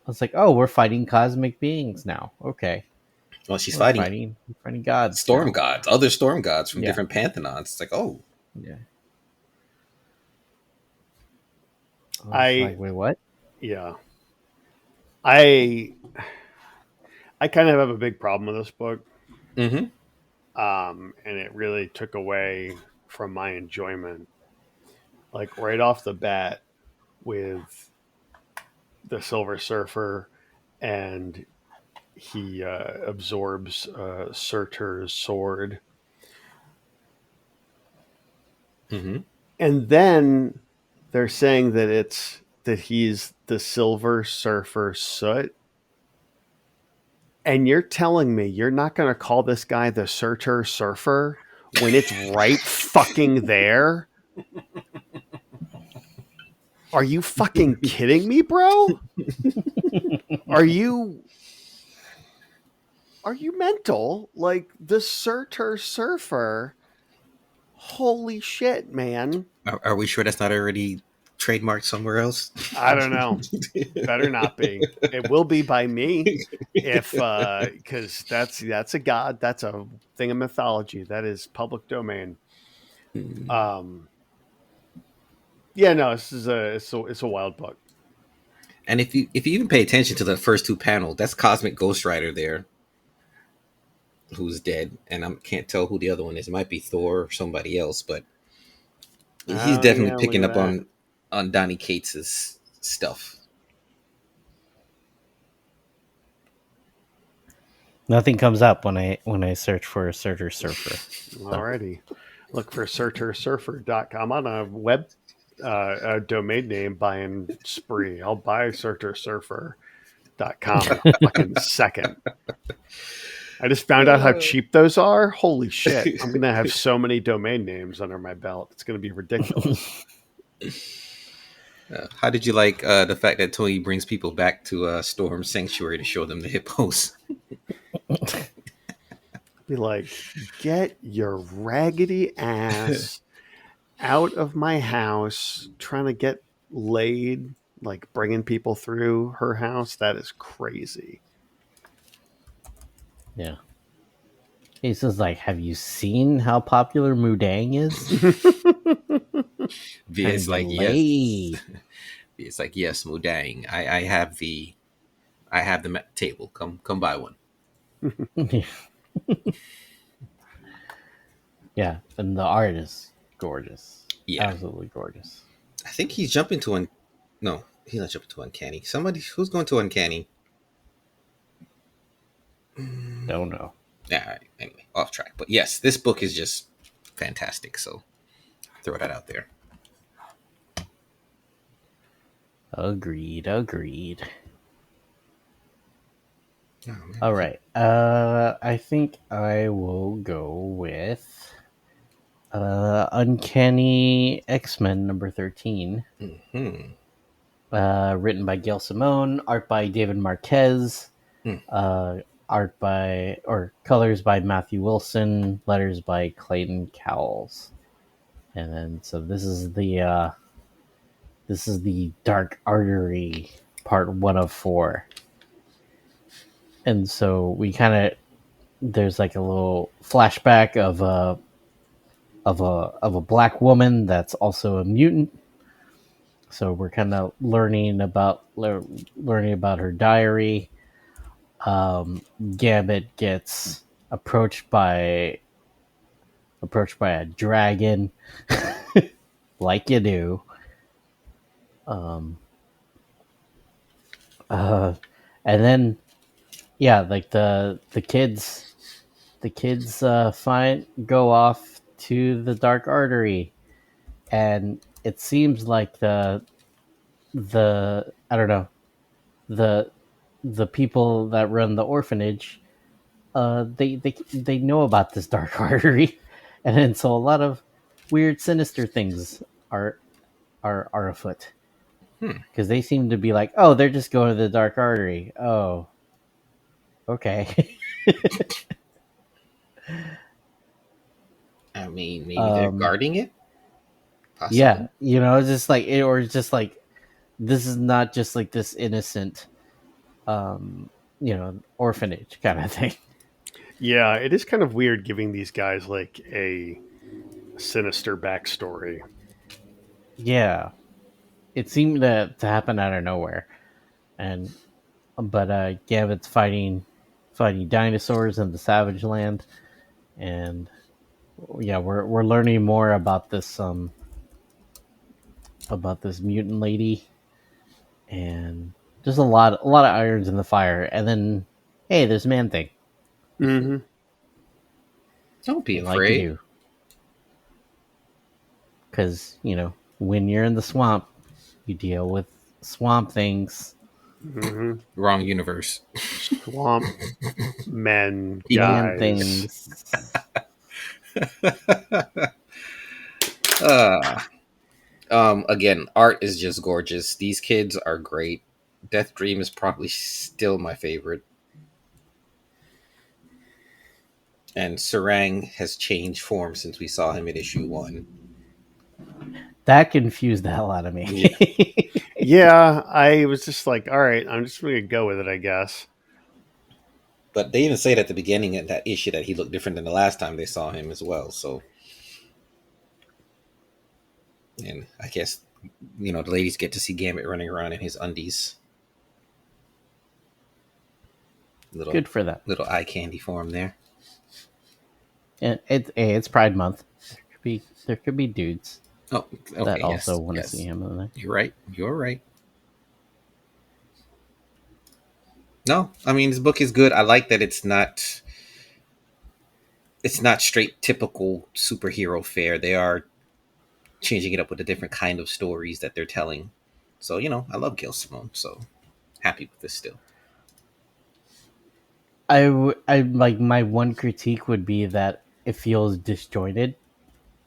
Speaker 4: was like, oh, we're fighting cosmic beings now. Okay.
Speaker 3: Well, she's
Speaker 4: We're
Speaker 3: fighting
Speaker 4: fighting gods.
Speaker 3: storm
Speaker 4: now.
Speaker 3: gods, other storm gods from
Speaker 4: Yeah.
Speaker 3: different pantheons. It's like, oh,
Speaker 4: Yeah. I was like, wait, what?
Speaker 5: Yeah. I kind of have a big problem with this book.
Speaker 3: mm-hmm.
Speaker 5: And it really took away from my enjoyment. Like right off the bat with the Silver Surfer, and he absorbs Surtur's sword.
Speaker 3: Mm-hmm.
Speaker 5: And then they're saying that he's the Silver Surfer Soot. And you're telling me you're not going to call this guy the Surtur Surfer when it's right fucking there? Are you fucking kidding me, bro? Are you mental? Like the Surtur Surfer? Holy shit, man.
Speaker 3: Are we sure that's not already trademarked somewhere else?
Speaker 5: I don't know. Better not be. It will be by me if because that's a god. That's a thing of mythology. That is public domain. Yeah, no, this is it's a wild book.
Speaker 3: And if you even pay attention to the first two panels, that's Cosmic Ghost Rider there, who's dead, and I can't tell who the other one is. It might be Thor or somebody else, but he's definitely picking up on Donny Cates's stuff.
Speaker 4: Nothing comes up when I search for a Surtur Surfer.
Speaker 5: Alrighty. Look for surtursurfer.com on a web a domain name buying spree. I'll buy surtursurfer.com in a fucking second. I just found out how cheap those are. Holy shit. I'm going to have so many domain names under my belt. It's going to be ridiculous.
Speaker 3: How did you like the fact that Tony brings people back to Storm Sanctuary to show them the hippos?
Speaker 5: Be like, get your raggedy ass out of my house, trying to get laid, like bringing people through her house. That is crazy.
Speaker 4: Yeah. He says, like, have you seen how popular Mudang is?
Speaker 3: It's like, yes. It's like, yes, Mudang. I have them at the table. Come buy one.
Speaker 4: Yeah, and the art is gorgeous.
Speaker 3: Yeah.
Speaker 4: Absolutely gorgeous.
Speaker 3: I think he's jumping to No, he's not jumping to Uncanny. Somebody who's going to Uncanny.
Speaker 4: Don't know.
Speaker 3: Yeah, anyway, off track. But yes, this book is just fantastic. So throw that out there.
Speaker 4: Agreed.
Speaker 3: Oh,
Speaker 4: All right. I think I will go with Uncanny X-Men number 13.
Speaker 3: Mm-hmm.
Speaker 4: Written by Gail Simone, art by David Marquez, colors by Matthew Wilson, letters by Clayton Cowles. And then so this is the Dark Artery part 1 of 4. And so we there's like a little flashback of a black woman that's also a mutant. So we're kind of learning about her diary. Gambit gets approached by a dragon, like you do. And then, yeah, like the kids go off to the Dark Artery, and it seems like the I don't know, the people that run the orphanage they know about this dark artery, and then so a lot of weird, sinister things are afoot. Because they seem to be like, oh, they're just going to the dark artery. Oh, okay.
Speaker 3: I mean, maybe they're guarding it. Possibly.
Speaker 4: Yeah, it's just like or it's just like this is not just like this innocent, orphanage kind of thing.
Speaker 5: Yeah, it is kind of weird giving these guys like a sinister backstory.
Speaker 4: Yeah, it seemed to happen out of nowhere, but Gambit's fighting dinosaurs in the Savage Land, and yeah, we're learning more about this mutant lady, and just a lot of irons in the fire. And then, hey, there's Man Thing.
Speaker 5: Mm-hmm.
Speaker 3: Don't be afraid.
Speaker 4: Because, when you're in the swamp, you deal with swamp things.
Speaker 5: Mm-hmm.
Speaker 3: Wrong universe.
Speaker 5: Swamp men,
Speaker 4: Man
Speaker 5: guys.
Speaker 4: things.
Speaker 3: Again, art is just gorgeous. These kids are great. Death Dream is probably still my favorite. And Sarang has changed form since we saw him in issue 1.
Speaker 4: That confused the hell out of me.
Speaker 5: Yeah, I was just like, all right, I'm just going to go with it, I guess.
Speaker 3: But they even said at the beginning of that issue that he looked different than the last time they saw him as well. So, and I guess, the ladies get to see Gambit running around in his undies.
Speaker 4: Good for them.
Speaker 3: Little eye candy form there.
Speaker 4: And it's Pride Month. There could be dudes that also want to see him.
Speaker 3: You're right. No, I mean, this book is good. I like that it's not straight typical superhero fare. They are changing it up with a different kind of stories that they're telling. So, I love Gail Simone, so happy with this still.
Speaker 4: I like, my one critique would be that it feels disjointed.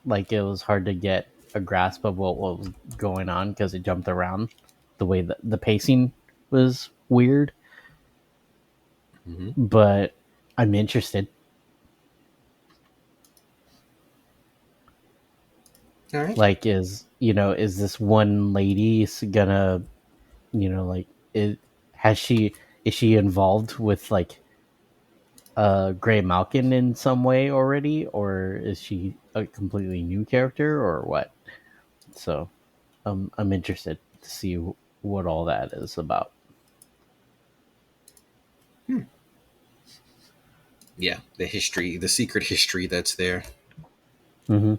Speaker 4: Like it was hard to get a grasp of what was going on because it jumped around. The way that the pacing was weird.
Speaker 3: Mm-hmm.
Speaker 4: But I'm interested.
Speaker 3: All right.
Speaker 4: Like, is this one lady gonna, is she involved with like Gray Malkin in some way already, or is she a completely new character, or what? So, I'm interested to see what all that is about.
Speaker 3: Yeah, the secret history that's there.
Speaker 4: Mm-hmm.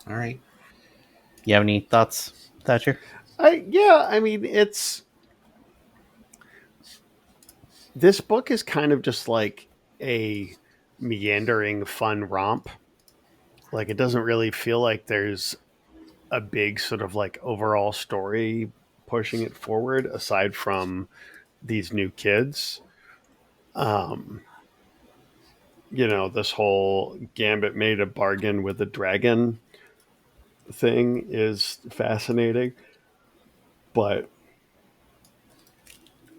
Speaker 3: All right.
Speaker 4: You have any thoughts, Thatcher?
Speaker 5: I mean, this book is kind of just like a meandering, fun romp. Like, it doesn't really feel like there's a big sort of like overall story pushing it forward aside from these new kids. This whole Gambit made a bargain with a dragon thing is fascinating, but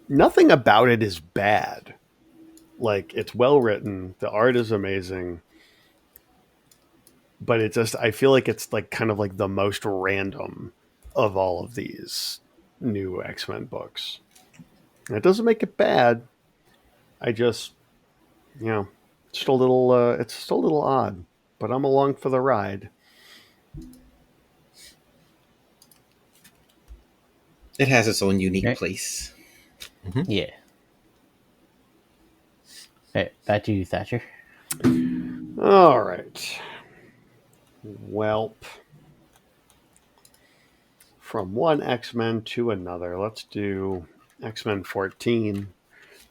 Speaker 5: nothing about it is bad. Like, it's well written, the art is amazing, but I feel like it's like kind of like the most random of all of these new X-Men books. And it doesn't make it bad. I just, it's just a little odd, but I'm along for the ride.
Speaker 3: It has its own unique place.
Speaker 4: Mm-hmm. Yeah. Hey, back to you, Thatcher.
Speaker 5: All right. Welp. From one X-Men to another, let's do X-Men 14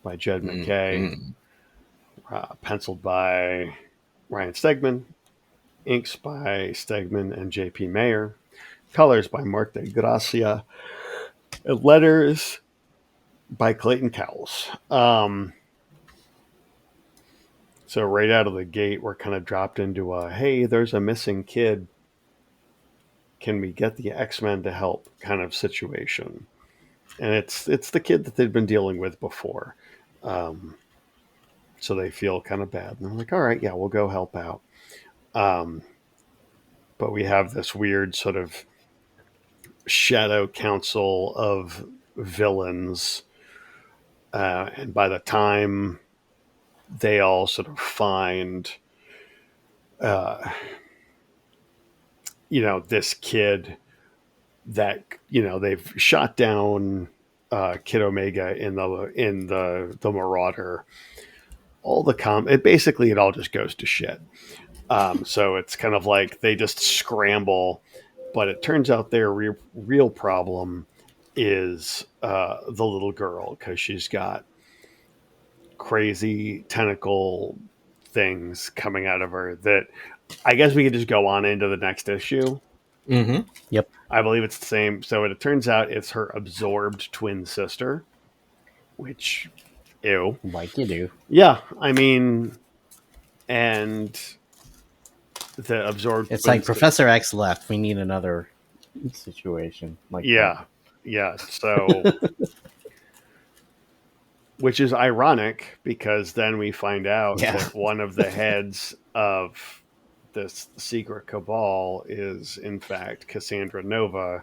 Speaker 5: by Jed McKay. Penciled by Ryan Stegman. Inks by Stegman and J.P. Mayer. Colors by Mark de Gracia. And letters by Clayton Cowles. So right out of the gate, we're kind of dropped into a, hey, there's a missing kid. Can we get the X-Men to help kind of situation? And it's the kid that they'd been dealing with before. So they feel kind of bad. And they're like, all right, yeah, we'll go help out. But we have this weird sort of shadow council of villains. And by the time they all sort of find, this kid that, they've shot down Kid Omega in the Marauder. It all just goes to shit. So it's kind of like they just scramble, but it turns out their real problem is the little girl, because she's got crazy tentacle things coming out of her that I guess we could just go on into the next issue.
Speaker 3: Mm-hmm.
Speaker 4: Yep.
Speaker 5: I believe it's the same. So it turns out it's her absorbed twin sister, which, ew.
Speaker 4: Like you do.
Speaker 5: Yeah, I mean, and the absorbed.
Speaker 4: It's like Professor X left. We need another situation. Like
Speaker 5: yeah. So, which is ironic because then we find out that one of the heads of this secret cabal is in fact Cassandra Nova,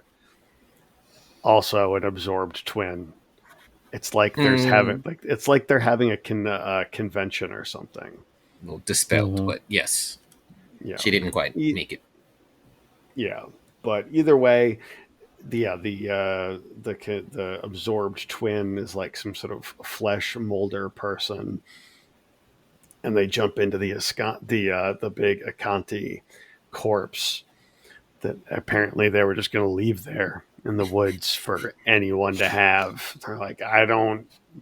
Speaker 5: also an absorbed twin. It's like they're having a convention or something.
Speaker 3: Well, dispelled, but yes.
Speaker 5: Yeah.
Speaker 3: She didn't quite make it.
Speaker 5: Yeah, but either way, the absorbed twin is like some sort of flesh molder person, and they jump into the big Akanti corpse that apparently they were just going to leave there in the woods for anyone to have. They're like,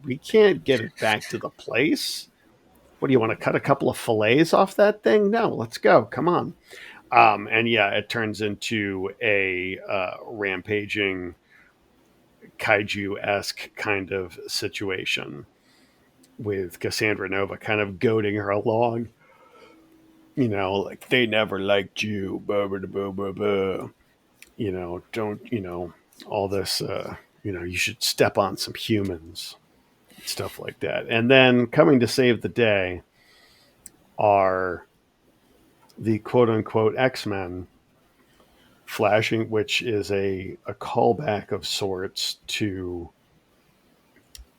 Speaker 5: we can't get it back to the place. What do you want to cut a couple of fillets off that thing? No, let's go. Come on. And yeah, it turns into a rampaging kaiju-esque kind of situation with Cassandra Nova kind of goading her along. Like, they never liked you. Blah, blah, blah, blah, blah. Don't, all this, you should step on some humans. Stuff like that. And then coming to save the day are the quote-unquote X-Men flashing, which is a callback of sorts to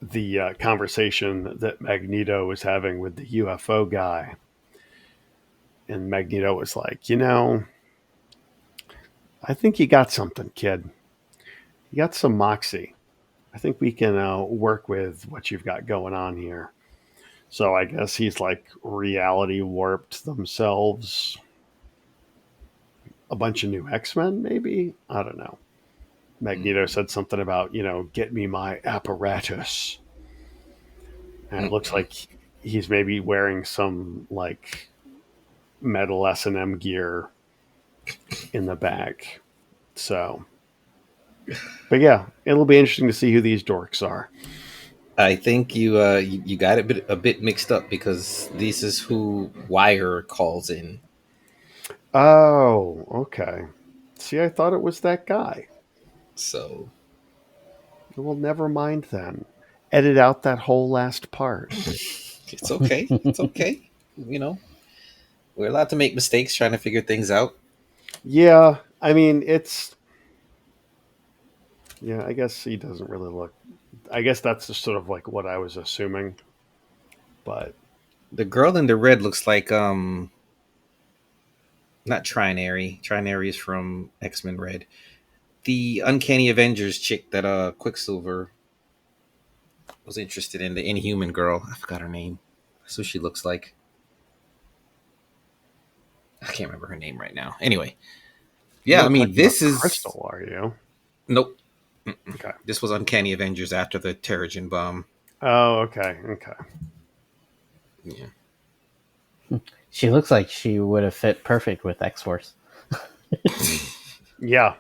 Speaker 5: the conversation that Magneto was having with the UFO guy. And Magneto was like, I think you got something, kid. You got some moxie. I think we can work with what you've got going on here. So I guess he's like reality warped themselves. A bunch of new X-Men, maybe? I don't know. Magneto said something about, get me my apparatus. And it looks like he's maybe wearing some like metal S&M gear in the back. So, but yeah, it'll be interesting to see who these dorks are.
Speaker 3: I think you got it a bit mixed up because this is who Wire calls in.
Speaker 5: Oh, okay. See, I thought it was that guy.
Speaker 3: So,
Speaker 5: well, never mind then. Edit out that whole last part.
Speaker 3: It's okay. It's okay. We're allowed to make mistakes trying to figure things out.
Speaker 5: Yeah, I mean, I guess he doesn't really look. I guess that's just sort of like what I was assuming. But
Speaker 3: the girl in the red looks like not Trinary. Trinary is from X-Men Red. The Uncanny Avengers chick that Quicksilver was interested in, the Inhuman girl. I forgot her name. That's what she looks like. I can't remember her name right now. Anyway. Yeah, I mean, this is...
Speaker 5: Crystal, are you?
Speaker 3: Nope.
Speaker 5: Okay.
Speaker 3: This was Uncanny Avengers after the Terrigen bomb.
Speaker 5: Oh, okay.
Speaker 3: Yeah.
Speaker 4: She looks like she would have fit perfect with X-Force.
Speaker 5: Yeah.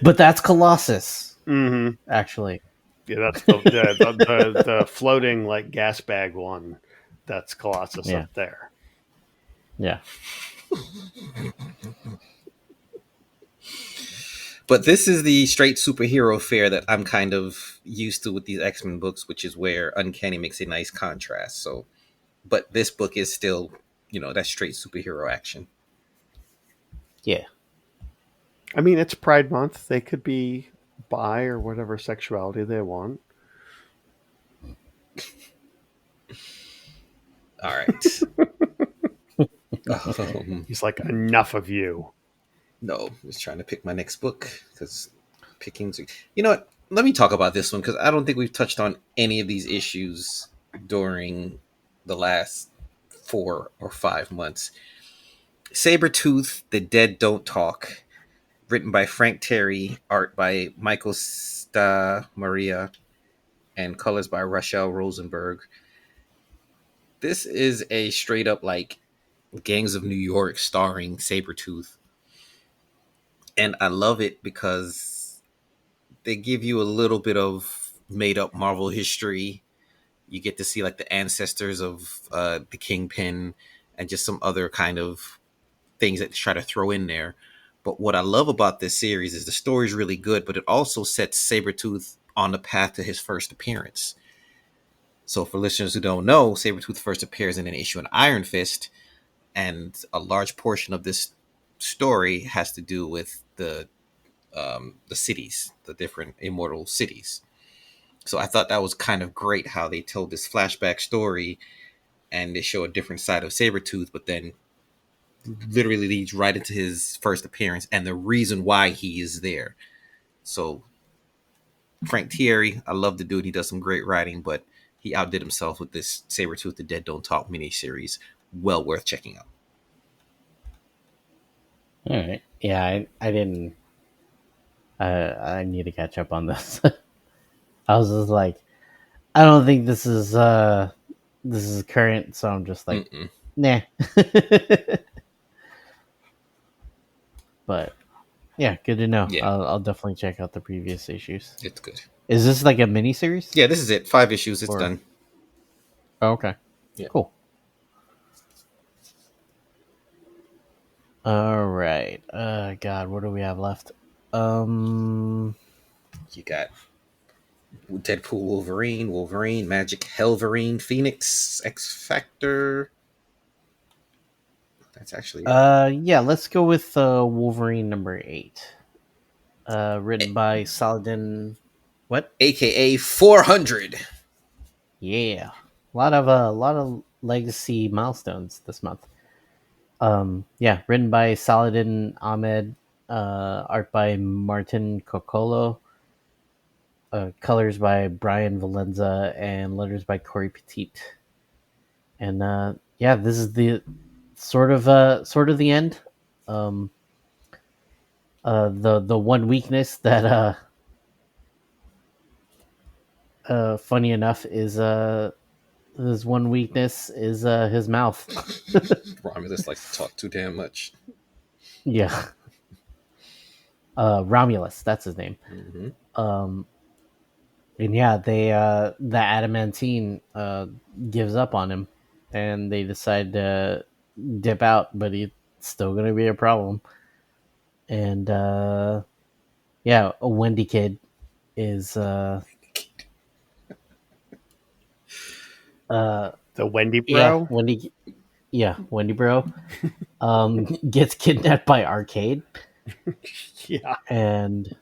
Speaker 4: But that's Colossus.
Speaker 5: Mm-hmm.
Speaker 4: Actually.
Speaker 5: Yeah, that's the floating like gas bag one. That's Colossus up there.
Speaker 4: Yeah.
Speaker 3: But this is the straight superhero fare that I'm kind of used to with these X-Men books, which is where Uncanny makes a nice contrast. So, but this book is still, that straight superhero action.
Speaker 4: Yeah.
Speaker 5: I mean, it's Pride Month. They could be bi or whatever sexuality they want.
Speaker 3: All right.
Speaker 5: He's like, enough of you.
Speaker 3: No, I was trying to pick my next book because pickings. You know what? Let me talk about this one because I don't think we've touched on any of these issues during the last 4 or 5 months. Sabretooth, The Dead Don't Talk, written by Frank Terry, art by Michael Maria, and colors by Rachel Rosenberg. This is a straight up like Gangs of New York starring Sabretooth. And I love it because they give you a little bit of made up Marvel history. You get to see like the ancestors of the Kingpin and just some other kind of things that they try to throw in there. But what I love about this series is the story is really good, but it also sets Sabretooth on the path to his first appearance. So for listeners who don't know, Sabretooth first appears in an issue in Iron Fist, and a large portion of this story has to do with the cities, the different immortal cities. So I thought that was kind of great how they told this flashback story and they show a different side of Sabretooth, but then literally leads right into his first appearance and the reason why he is there. So Frank Thierry, I love the dude. He does some great writing, but he outdid himself with this Sabretooth The Dead Don't Talk miniseries. Well worth checking out.
Speaker 4: All right. Yeah, I didn't. I need to catch up on this. I was just like, I don't think this is current, so I'm just like, nah. But yeah, good to know.
Speaker 3: Yeah.
Speaker 4: I'll definitely check out the previous issues.
Speaker 3: It's good.
Speaker 4: Is this like a mini series?
Speaker 3: Yeah, this is it. 5 issues. It's done.
Speaker 4: Oh, okay.
Speaker 3: Yeah.
Speaker 4: Cool. All right. God, what do we have left?
Speaker 3: You got Deadpool, Wolverine, Magik, Hellverine, Phoenix, X Factor. That's actually
Speaker 4: yeah. Let's go with Wolverine number 8. Written by Saladin. What?
Speaker 3: AKA 400.
Speaker 4: Yeah, a lot of legacy milestones this month. Yeah, written by Saladin Ahmed, art by Martin Coccolo, colors by Brian Valenza, and letters by Corey Petit. And yeah, this is the sort of the end. The one weakness that funny enough is his one weakness is his mouth.
Speaker 3: Romulus likes to talk too damn much.
Speaker 4: Yeah. Romulus, that's his name.
Speaker 3: Mm-hmm.
Speaker 4: And yeah, they the adamantine gives up on him, and they decide to dip out, but he's still gonna be a problem. And yeah, a Wendy kid is
Speaker 5: the Wendy bro.
Speaker 4: Wendy bro gets kidnapped by Arcade.
Speaker 5: Yeah.
Speaker 4: And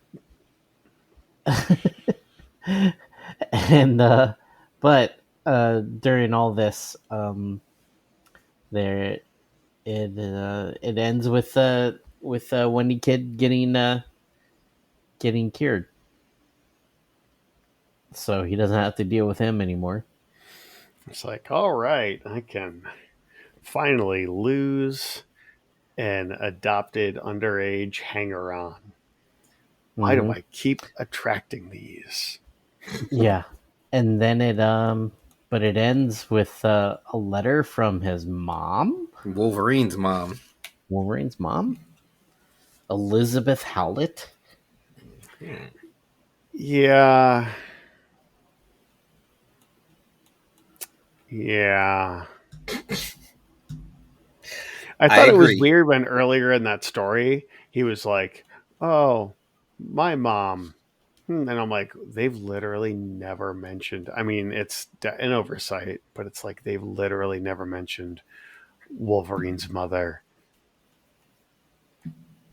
Speaker 4: and but during all this there it ends with Wendy kid getting cured, so he doesn't have to deal with him anymore.
Speaker 5: It's like, all right, I can finally lose an adopted underage hanger-on. Why do I keep attracting these?
Speaker 4: Yeah. And then it ends with a letter from his mom.
Speaker 3: Wolverine's mom.
Speaker 4: Wolverine's mom? Elizabeth Howlett?
Speaker 5: Yeah. Yeah. I thought it was
Speaker 3: agree.
Speaker 5: weird when earlier in that story he was like, "Oh, my mom," and I'm like, they've literally never mentioned. I mean, it's an oversight, but it's like they've literally never mentioned Wolverine's mother,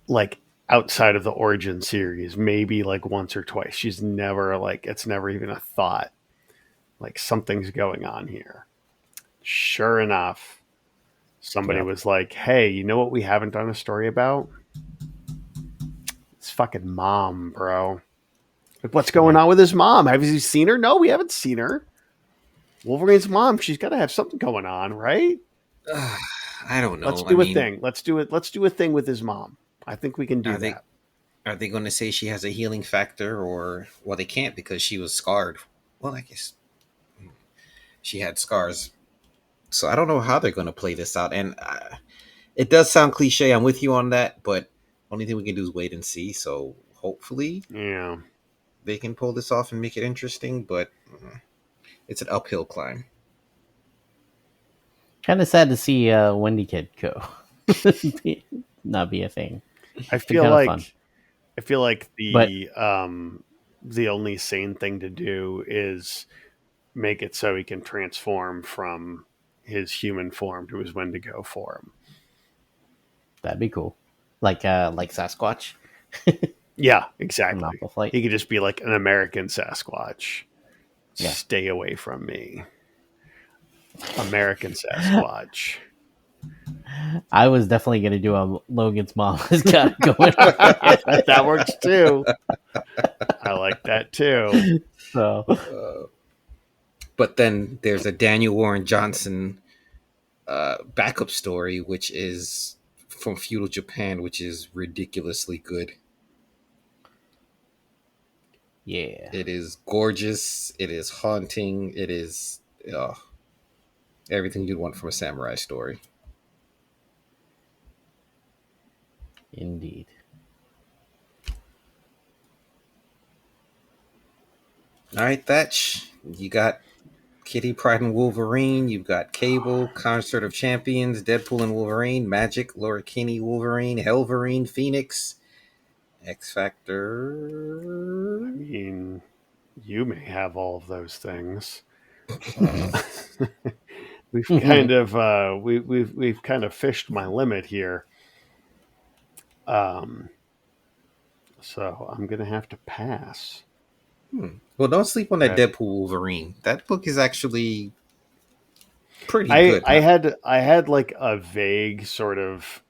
Speaker 5: like outside of the origin series, maybe like once or twice. She's never like it's never even a thought. Like something's going on here. Sure enough, somebody
Speaker 4: Yep.
Speaker 5: was like, "Hey, you know what we haven't done a story about? It's fucking mom, bro. Like, what's going on with his mom? Have you seen her? No, we haven't seen her. Wolverine's mom. She's got to have something going on, right?
Speaker 3: I don't
Speaker 5: Let's
Speaker 3: know. I
Speaker 5: do a
Speaker 3: mean,
Speaker 5: thing. Let's do it. Let's do a thing with his mom. I think we can do
Speaker 3: are they
Speaker 5: that.
Speaker 3: are they going to say she has a healing factor, or well, they can't because she was scarred. Well, I guess she had scars, so I don't know how they're going to play this out. And it does sound cliche. I'm with you on that, but only thing we can do is wait and see. So hopefully
Speaker 5: Yeah.
Speaker 3: they can pull this off and make it interesting. But it's an uphill climb.
Speaker 4: Kind of sad to see Wendy Kid go. Not be a thing.
Speaker 5: I
Speaker 4: It's been
Speaker 5: feel
Speaker 4: kind of
Speaker 5: like
Speaker 4: fun.
Speaker 5: I feel like
Speaker 4: But
Speaker 5: the only sane thing to do is make it so he can transform from his human form to his Wendigo form.
Speaker 4: that'd be cool. Like Sasquatch
Speaker 5: Yeah,
Speaker 4: from
Speaker 5: exactly.
Speaker 4: Alpha Flight.
Speaker 5: He could just be like an American Sasquatch.
Speaker 4: Yeah.
Speaker 5: Stay away from me. American Sasquatch.
Speaker 4: I was definitely gonna do a Logan's mom has got going.
Speaker 5: That works too. I like that too.
Speaker 4: So
Speaker 3: But then there's a Daniel Warren Johnson backup story, which is from feudal Japan, which is ridiculously good.
Speaker 4: yeah,
Speaker 3: It is gorgeous. It is haunting. It is everything you'd want from a samurai story.
Speaker 4: indeed.
Speaker 3: All right, Thatch, you got Kitty Pryde and Wolverine. You've got Cable, Concert of Champions, Deadpool and Wolverine, Magik, Laura Kinney, Wolverine, Hellverine, Phoenix, X Factor.
Speaker 5: I mean, you may have all of those things. We've kind of we've kind of fished my limit here. So I'm gonna have to pass.
Speaker 3: Well, don't sleep on that
Speaker 5: Okay.
Speaker 3: Deadpool Wolverine. That book is actually pretty good.
Speaker 5: I had like a vague sort of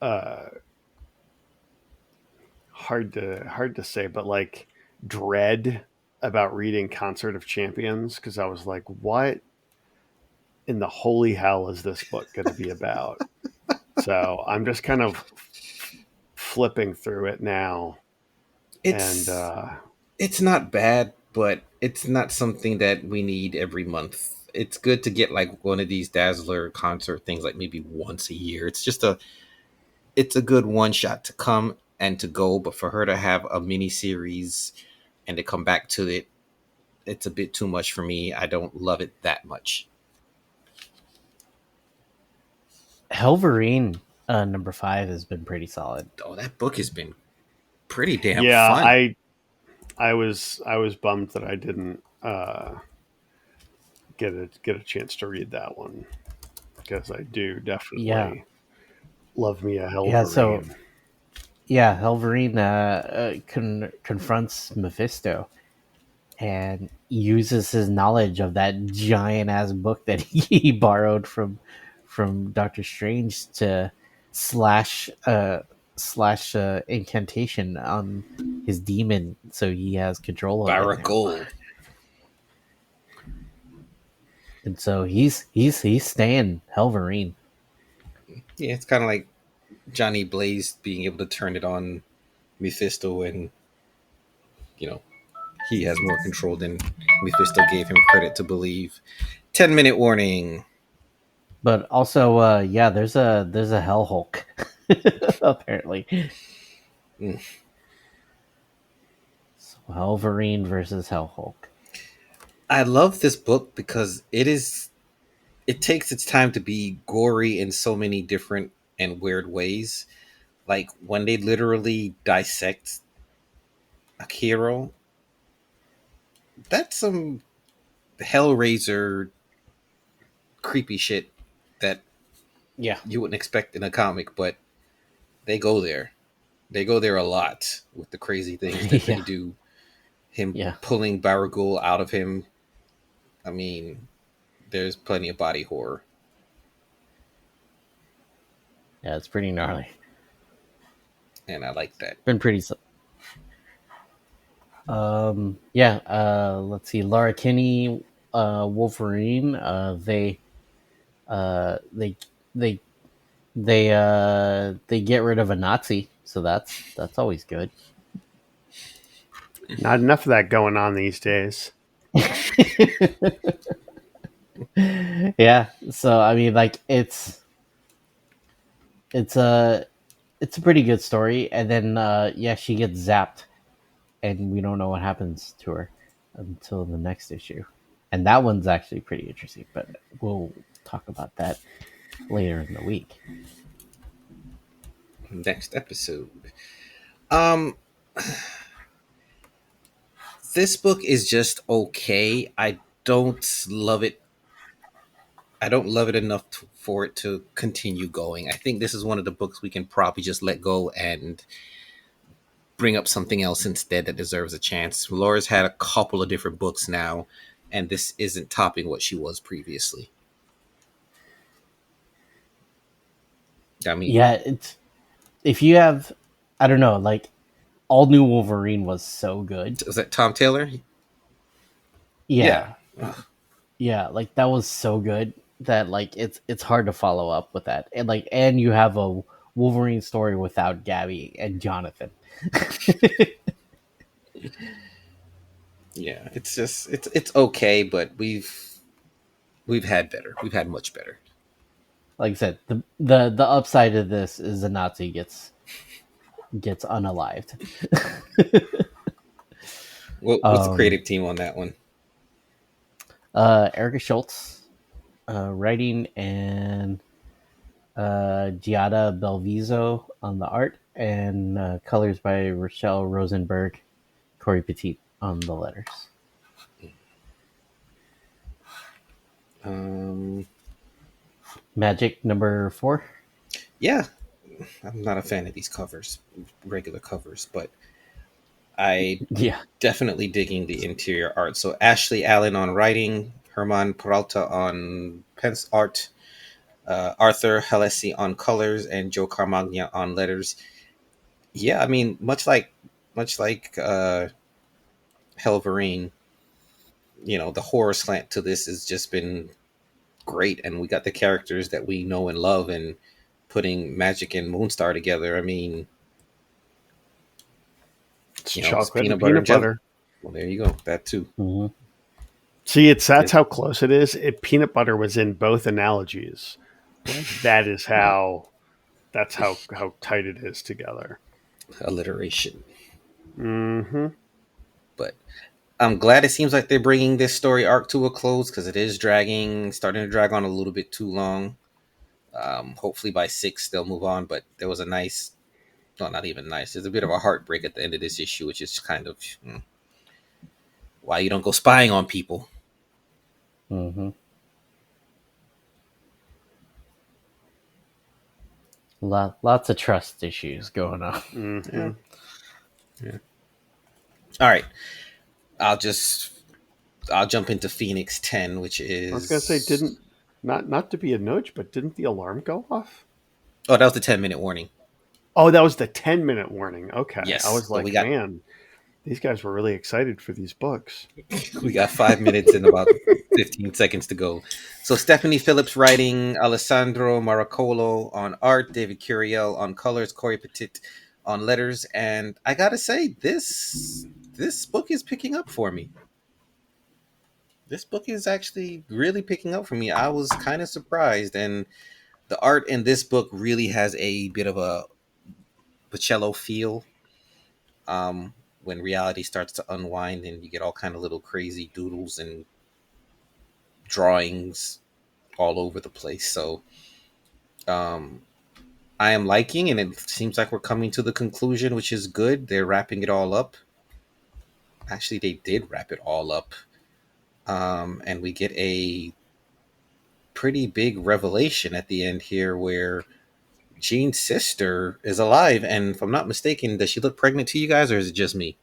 Speaker 5: uh hard to say, but like dread about reading Concert of Champions because I was like, what in the holy hell is this book going to be about? So I'm just kind of flipping through it now,
Speaker 3: It's
Speaker 5: and
Speaker 3: it's not bad, but it's not something that we need every month. It's good to get like one of these Dazzler concert things like maybe once a year. It's a good one shot to come and to go, but for her to have a mini series and to come back to it, it's a bit too much for me. I don't love it that much.
Speaker 4: Hellverine number 5 has been pretty solid.
Speaker 3: Oh, that book has been pretty damn
Speaker 5: yeah,
Speaker 3: fun.
Speaker 5: I was bummed that I didn't get a chance to read that one because I do definitely
Speaker 4: Yeah,
Speaker 5: love me a
Speaker 4: yeah. So
Speaker 5: Hellverine.
Speaker 4: yeah, Hellverine confronts Mephisto and uses his knowledge of that giant ass book that he borrowed from Doctor Strange to slash incantation on his demon, so he has control of it
Speaker 3: Barra
Speaker 4: now.
Speaker 3: Gold.
Speaker 4: And so he's staying Hellverine.
Speaker 3: Yeah, it's kind of like Johnny Blaze being able to turn it on Mephisto, and you know he has more control than Mephisto gave him credit to believe. 10-minute warning.
Speaker 4: But also, yeah, there's a Hell Hulk apparently.
Speaker 3: Mm.
Speaker 4: So Hellverine versus Hell Hulk.
Speaker 3: I love this book because it takes its time to be gory in so many different and weird ways. Like when they literally dissect a hero, that's some Hellraiser creepy shit that
Speaker 4: Yeah.
Speaker 3: you wouldn't expect in a comic, but they go there. They go there a lot with the crazy things that they
Speaker 4: Yeah.
Speaker 3: do. Him
Speaker 4: Yeah.
Speaker 3: pulling Baragul out of him. I mean, there's plenty of body horror.
Speaker 4: Yeah, it's pretty gnarly.
Speaker 3: And I like that.
Speaker 4: Been pretty. Yeah. Let's see. Laura Kinney, Wolverine. Uh, they, they, they get rid of a Nazi, so that's always good.
Speaker 5: Not enough of that going on these days.
Speaker 4: Yeah. So I mean, like it's a it's a pretty good story, and then yeah, she gets zapped, and we don't know what happens to her until the next issue, and that one's actually pretty interesting. But we'll talk about that later in the week.
Speaker 3: Next episode. Um, this book is just okay. Don't love it. I don't love it enough for it to continue going. I think this is one of the books we can probably just let go and bring up something else instead that deserves a chance. Laura's had a couple of different books now, and this isn't topping what she was previously. I mean,
Speaker 4: Yeah, it's if you have, I don't know, like all new Wolverine was so good.
Speaker 3: was that Tom Taylor? Yeah.
Speaker 4: Yeah, yeah, like that was so good that like it's hard to follow up with that, and like and you have a Wolverine story without Gabby and Jonathan.
Speaker 3: Yeah, it's just it's okay, but we've had better. We've had much better.
Speaker 4: Like I said, the upside of this is the Nazi gets unalived.
Speaker 3: What's the creative team on that one?
Speaker 4: Erica Schultz, writing, and Giada Belviso on the art, and colors by Rochelle Rosenberg, Corey Petit on the letters. Magik number 4.
Speaker 3: Yeah, I'm not a fan of these covers, regular covers, but I
Speaker 4: Yeah.
Speaker 3: definitely digging the interior art. So Ashley Allen on writing, Herman Peralta on pens art, Arthur Halesi on colors, and Joe Carmagna on letters. Yeah, I mean, much like Hellverine, the horror slant to this has just been great, and we got the characters that we know and love, and putting Magik and Moonstar together. I mean,
Speaker 5: It's
Speaker 3: it's
Speaker 5: chocolate and
Speaker 3: butter
Speaker 5: peanut butter.
Speaker 3: Well, there you go. That too.
Speaker 4: Mm-hmm.
Speaker 5: See, that's how close it is. Peanut butter was in both analogies. Like that's how tight it is together.
Speaker 3: Alliteration.
Speaker 5: Mm-hmm.
Speaker 3: But I'm glad it seems like they're bringing this story arc to a close, because it is starting to drag on a little bit too long. Hopefully by 6 they'll move on. But there was a nice, no, not even nice. There's a bit of a heartbreak at the end of this issue, which is kind of why you don't go spying on people.
Speaker 4: Mm-hmm. Lots of trust issues going on.
Speaker 5: Mm-hmm.
Speaker 3: Yeah. All right. I'll jump into Phoenix 10, which is,
Speaker 5: I was gonna say, didn't not to be a nudge, but didn't the alarm go off?
Speaker 3: Oh, that was the 10-minute warning.
Speaker 5: Oh, that was the 10-minute warning. Okay.
Speaker 3: Yes.
Speaker 5: I was
Speaker 3: So
Speaker 5: like, man, these guys were really excited for these books.
Speaker 3: We got 5 minutes and about 15 seconds to go. So Stephanie Phillips writing, Alessandro Maracolo on art, David Curiel on colors, Corey Petit on letters, and I gotta say, this book is picking up for me. This book is actually really picking up for me. I was kind of surprised, and the art in this book really has a bit of a Bocello feel. When reality starts to unwind and you get all kind of little crazy doodles and drawings all over the place. So I am liking, and it seems like we're coming to the conclusion, which is good. They're wrapping it all up. Actually, they did wrap it all up. And we get a pretty big revelation at the end here where Jean's sister is alive. And if I'm not mistaken, does she look pregnant to you guys, or is it just me?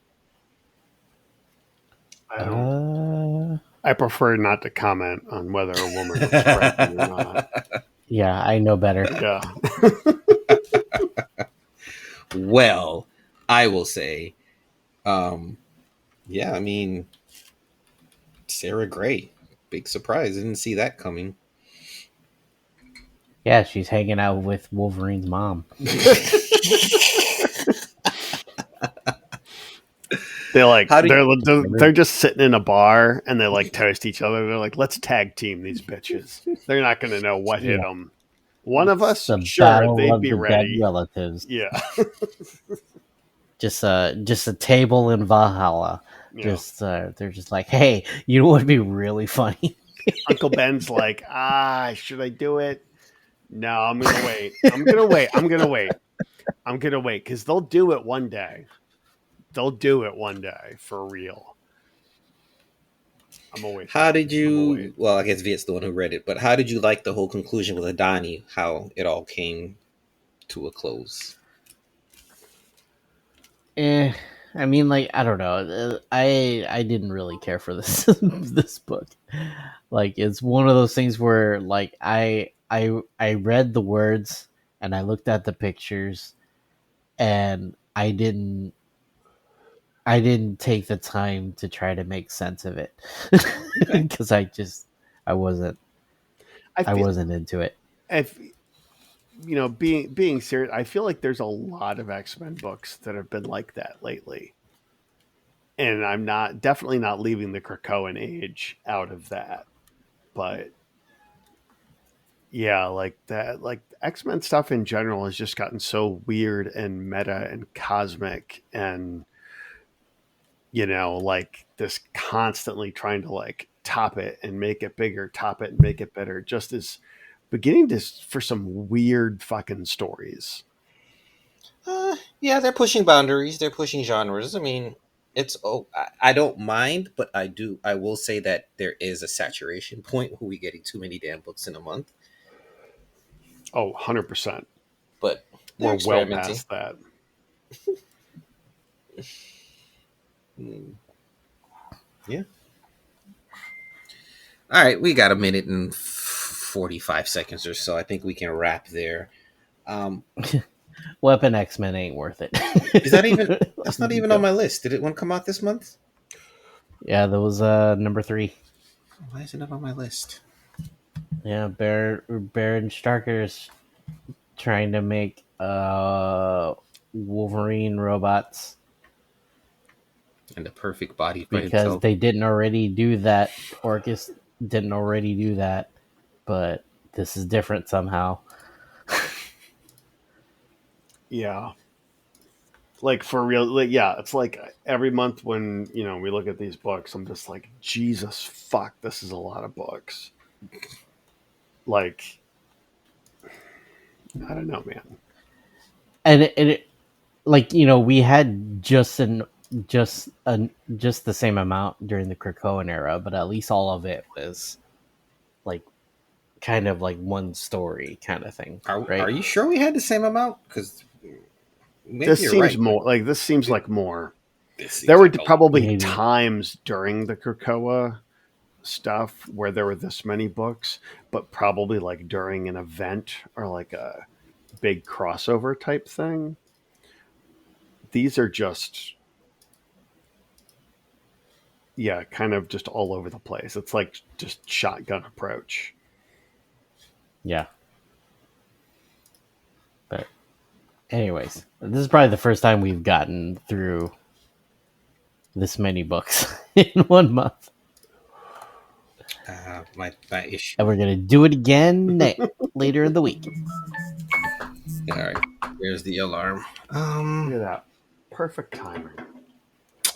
Speaker 5: I prefer not to comment on whether a woman looks pregnant or not.
Speaker 4: Yeah, I know better.
Speaker 5: Yeah.
Speaker 3: Well, I will say, yeah, I mean, Sarah Gray, big surprise. Didn't see that coming.
Speaker 4: Yeah, she's hanging out with Wolverine's mom.
Speaker 5: They're just sitting in a bar and they like toast each other. They're like, let's tag team these bitches. They're not going to know what hit them. One of us,
Speaker 4: the
Speaker 5: sure,
Speaker 4: battle
Speaker 5: they'd
Speaker 4: of
Speaker 5: be
Speaker 4: the
Speaker 5: ready.
Speaker 4: dead relatives.
Speaker 5: Yeah.
Speaker 4: just a table in Valhalla.
Speaker 5: Yeah.
Speaker 4: They're just like, hey, you know what would be really funny?
Speaker 5: Uncle Ben's like, should I do it? No, I'm gonna wait. I'm gonna wait because they'll do it one day. They'll do it one day for real. I'm gonna wait.
Speaker 3: How did you? Well, I guess Viet's the one who read it, but how did you like the whole conclusion with Adani? How it all came to a close?
Speaker 4: I mean, like, I don't know. I didn't really care for this this book. Like, it's one of those things where, like, I read the words and I looked at the pictures, and I didn't take the time to try to make sense of it because I wasn't into it.
Speaker 5: If you know, being serious, I feel like there's a lot of X-Men books that have been like that lately, and I'm definitely not leaving the Krakoan age out of that, but yeah, like that, like X-Men stuff in general has just gotten so weird and meta and cosmic, and you know, like this constantly trying to like top it and make it bigger, top it and make it better, just is beginning to for some weird fucking stories.
Speaker 3: Yeah, they're pushing boundaries. They're pushing genres. I mean, I don't mind, but I will say that there is a saturation point where we're getting too many damn books in a month.
Speaker 5: Oh, 100%.
Speaker 3: But
Speaker 5: we're well past that.
Speaker 3: Yeah. All right, we got a minute and 45 seconds or so. I think we can wrap there.
Speaker 4: Weapon X-Men ain't worth it.
Speaker 3: Is that even? That's not even on my list. Did it one come out this month?
Speaker 4: Yeah, that was number 3.
Speaker 3: Why is it not on my list?
Speaker 4: Yeah, Baron Starker's trying to make Wolverine robots.
Speaker 3: And the perfect body
Speaker 4: because they didn't already do that. Orcus didn't already do that, but this is different somehow.
Speaker 5: Yeah. Like for real, like, yeah, it's like every month when, you know, we look at these books, I'm just like, Jesus fuck, this is a lot of books. Like, I don't know, man.
Speaker 4: And it like, you know, we had just the same amount during the Krakoan era, but at least all of it was like kind of like one story kind of thing.
Speaker 3: Are you sure we had the same amount? Because
Speaker 5: this seems more like this seems like more. There were probably times during the Krakoa stuff where there were this many books, but probably like during an event or like a big crossover type thing. These are just, yeah, kind of just all over the place. It's like just shotgun approach.
Speaker 4: Yeah. But anyways, this is probably the first time we've gotten through this many books in 1 month.
Speaker 3: My issue.
Speaker 4: And we're going to do it again later in the week.
Speaker 3: All right. There's the alarm.
Speaker 5: Look at that. Perfect timing.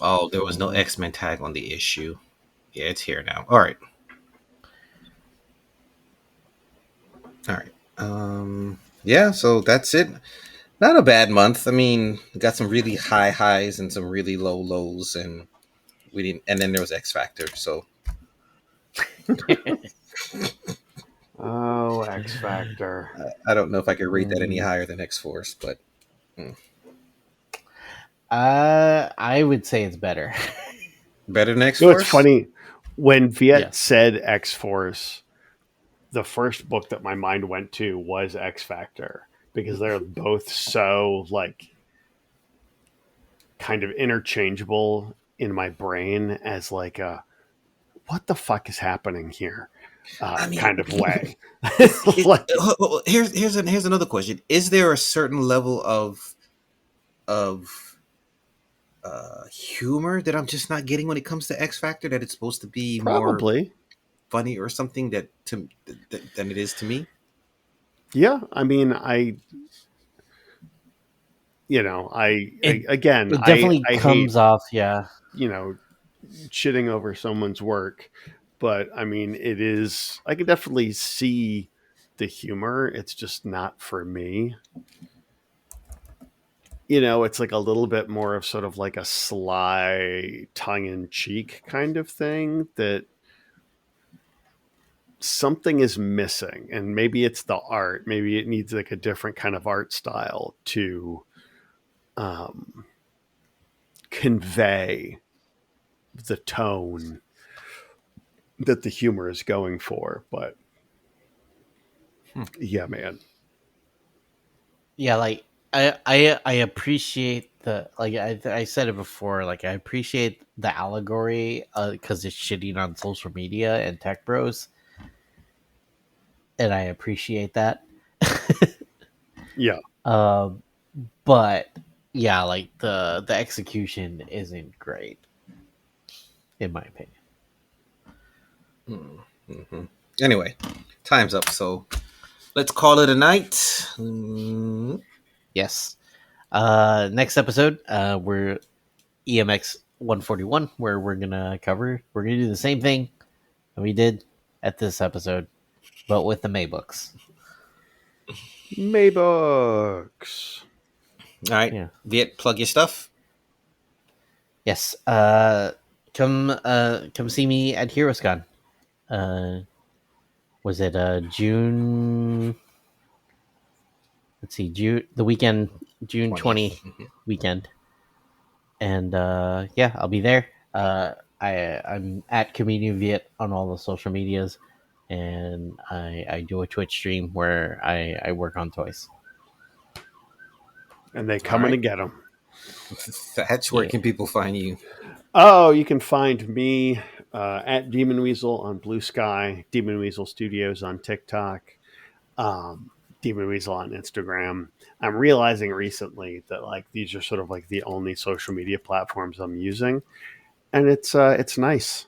Speaker 3: Oh, there was no X-Men tag on the issue. Yeah, it's here now. All right. All right. Yeah, so that's it. Not a bad month. I mean, we got some really high highs and some really low lows, and we didn't. And then there was X Factor. So
Speaker 5: Oh, X Factor.
Speaker 3: I don't know if I could rate that any higher than X Force, but
Speaker 4: I would say it's better.
Speaker 3: better than X
Speaker 5: You know, it's
Speaker 3: Force.
Speaker 5: funny when Viet
Speaker 4: Yes.
Speaker 5: said X Force. The first book that my mind went to was X Factor because they're both so like kind of interchangeable in my brain as like a what the fuck is happening here kind of way. Like,
Speaker 3: Here's another question: is there a certain level of humor that I'm just not getting when it comes to X Factor? That it's supposed to be more
Speaker 5: probably.
Speaker 3: funny or something than it is to me.
Speaker 5: Yeah, I mean,
Speaker 4: It
Speaker 5: I
Speaker 4: definitely
Speaker 5: hate,
Speaker 4: comes off, yeah.
Speaker 5: you know, shitting over someone's work, but I mean, I can definitely see the humor. It's just not for me. You know, it's like a little bit more of sort of like a sly tongue in cheek kind of thing that something is missing. And maybe it's the art. Maybe it needs like a different kind of art style to convey the tone that the humor is going for. But yeah, man.
Speaker 4: Yeah, like I appreciate the like I said it before, like I appreciate the allegory because it's shitting on social media and tech bros, and I appreciate that.
Speaker 5: Yeah.
Speaker 4: But yeah, like the execution isn't great, in my opinion.
Speaker 3: Anyway, time's up. So let's call it a night.
Speaker 4: Yes. Next episode, we're EMX 141, where we're gonna do the same thing that we did at this episode, but with the May books.
Speaker 5: Maybooks.
Speaker 3: All right,
Speaker 4: Yeah.
Speaker 3: Viet, plug your stuff.
Speaker 4: Yes. Come see me at HeroesCon. Was it June? Let's see, the weekend, June 20 weekend, and yeah, I'll be there. I'm at Comedian Viet on all the social medias, and I do a Twitch stream where I work on toys.
Speaker 5: And they coming to get them.
Speaker 3: Thatch, where can people find you?
Speaker 5: Oh, you can find me at Demon Weasel on Blue Sky, Demon Weasel Studios on TikTok, Demon Weasel on Instagram. I'm realizing recently that like these are sort of like the only social media platforms I'm using, and it's nice.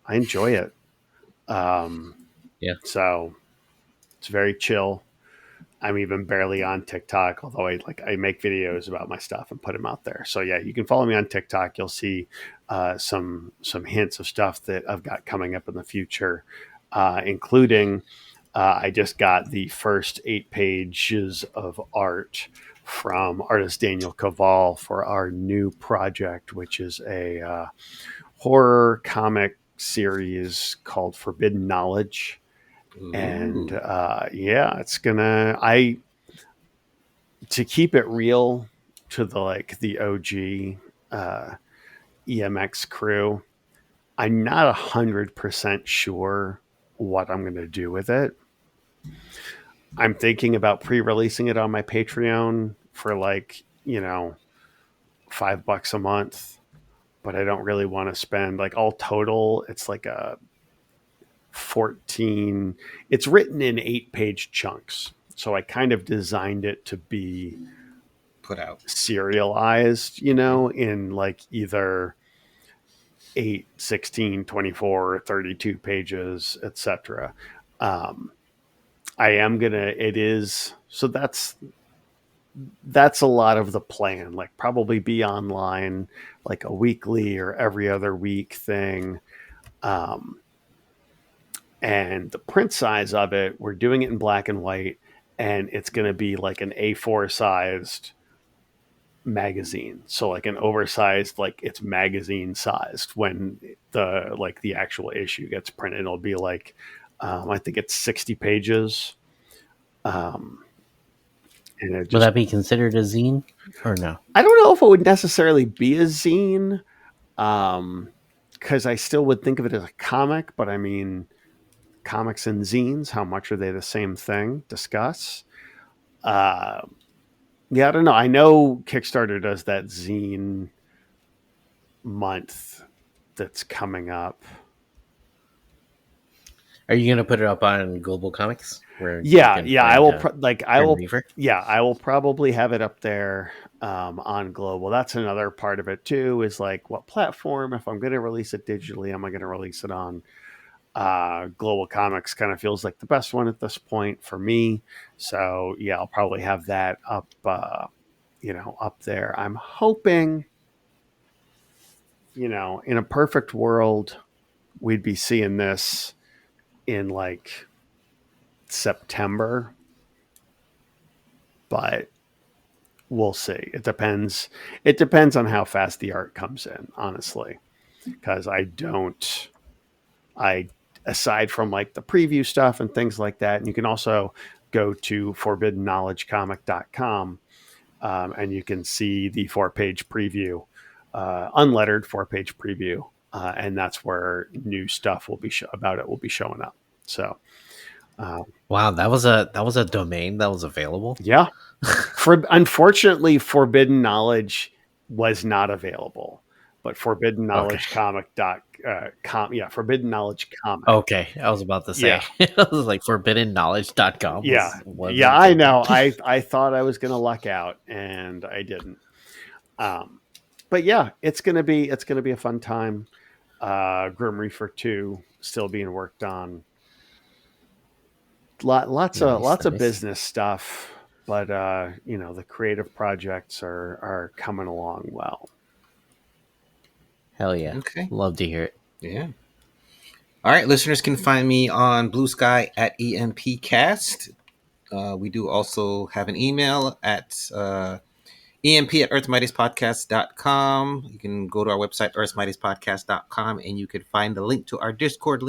Speaker 5: I enjoy it.
Speaker 4: Yeah.
Speaker 5: So it's very chill. I'm even barely on TikTok, although I make videos about my stuff and put them out there. So yeah, you can follow me on TikTok. You'll see some hints of stuff that I've got coming up in the future, including I just got the first 8 pages of art from artist Daniel Caval for our new project, which is a horror comic series called Forbidden Knowledge. And yeah, it's gonna to keep it real to the OG EMX crew. I'm not 100% sure what I'm gonna do with it. I'm thinking about pre-releasing it on my Patreon for $5 a month, but I don't really want to spend all total. It's like a 14. It's written in 8-page chunks. So I kind of designed it to be
Speaker 3: put out
Speaker 5: serialized, in either 8, 16, 24, 32 pages, etc. That's a lot of the plan, probably be online, a weekly or every other week thing. And the print size of it, we're doing it in black and white, and it's going to be like an A4 sized magazine. So like an oversized, like it's magazine sized when the actual issue gets printed. It'll be like, I think it's 60 pages. And
Speaker 4: Would that be considered a zine or no?
Speaker 5: I don't know if it would necessarily be a zine, because I still would think of it as a comic. But I mean, comics and zines, how much are they the same thing? Discuss. Yeah, I don't know. I know Kickstarter does that zine month that's coming up.
Speaker 4: Are you going to put it up on Global Comics?
Speaker 5: Yeah, I will.
Speaker 4: Reaver?
Speaker 5: Yeah, I will probably have it up there on Global. That's another part of it too. Is like, what platform? If I'm going to release it digitally, am I going to release it on Global Comics? Kind of feels like the best one at this point for me. So yeah, I'll probably have that up. Up there. I'm hoping. In a perfect world, we'd be seeing this in like September, but we'll see. It depends on how fast the art comes in, honestly, because aside from like the preview stuff and things like that, and you can also go to forbiddenknowledgecomic.com and you can see the 4-page preview, unlettered 4-page preview, and that's where new stuff will be showing up. So
Speaker 4: wow, that was a domain that was available.
Speaker 5: Yeah. Unfortunately, Forbidden Knowledge was not available, but Forbidden Knowledge Comic.com. Yeah, Forbidden Knowledge Comic.
Speaker 4: Okay, I was about to say. Yeah. I was like forbiddenknowledge.com.
Speaker 5: Yeah, I know. I thought I was going to luck out, and I didn't. But yeah, it's gonna be a fun time. Grim Reaper 2 still being worked on. Lots of business stuff, but the creative projects are coming along well.
Speaker 4: Hell yeah. Okay. Love to hear it.
Speaker 3: Yeah. All right, listeners can find me on Blue Sky at EMPcast. We do also have an email at emp@earthmightiespodcast.com. You can go to our website, earthmightiespodcast.com, and you can find the link to our Discord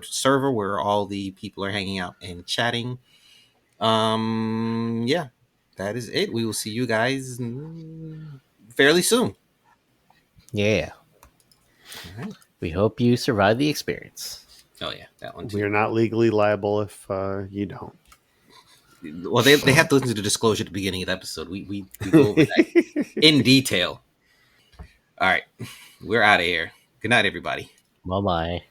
Speaker 3: server where all the people are hanging out and chatting. Yeah, that is it. We will see you guys fairly soon.
Speaker 4: Yeah. All right. We hope you survive the experience.
Speaker 3: Oh yeah, that one too.
Speaker 5: We're not legally liable if you don't.
Speaker 3: Well, they have to listen to the disclosure at the beginning of the episode. We go over that in detail. All right, we're out of here. Good night, everybody.
Speaker 4: Bye-bye.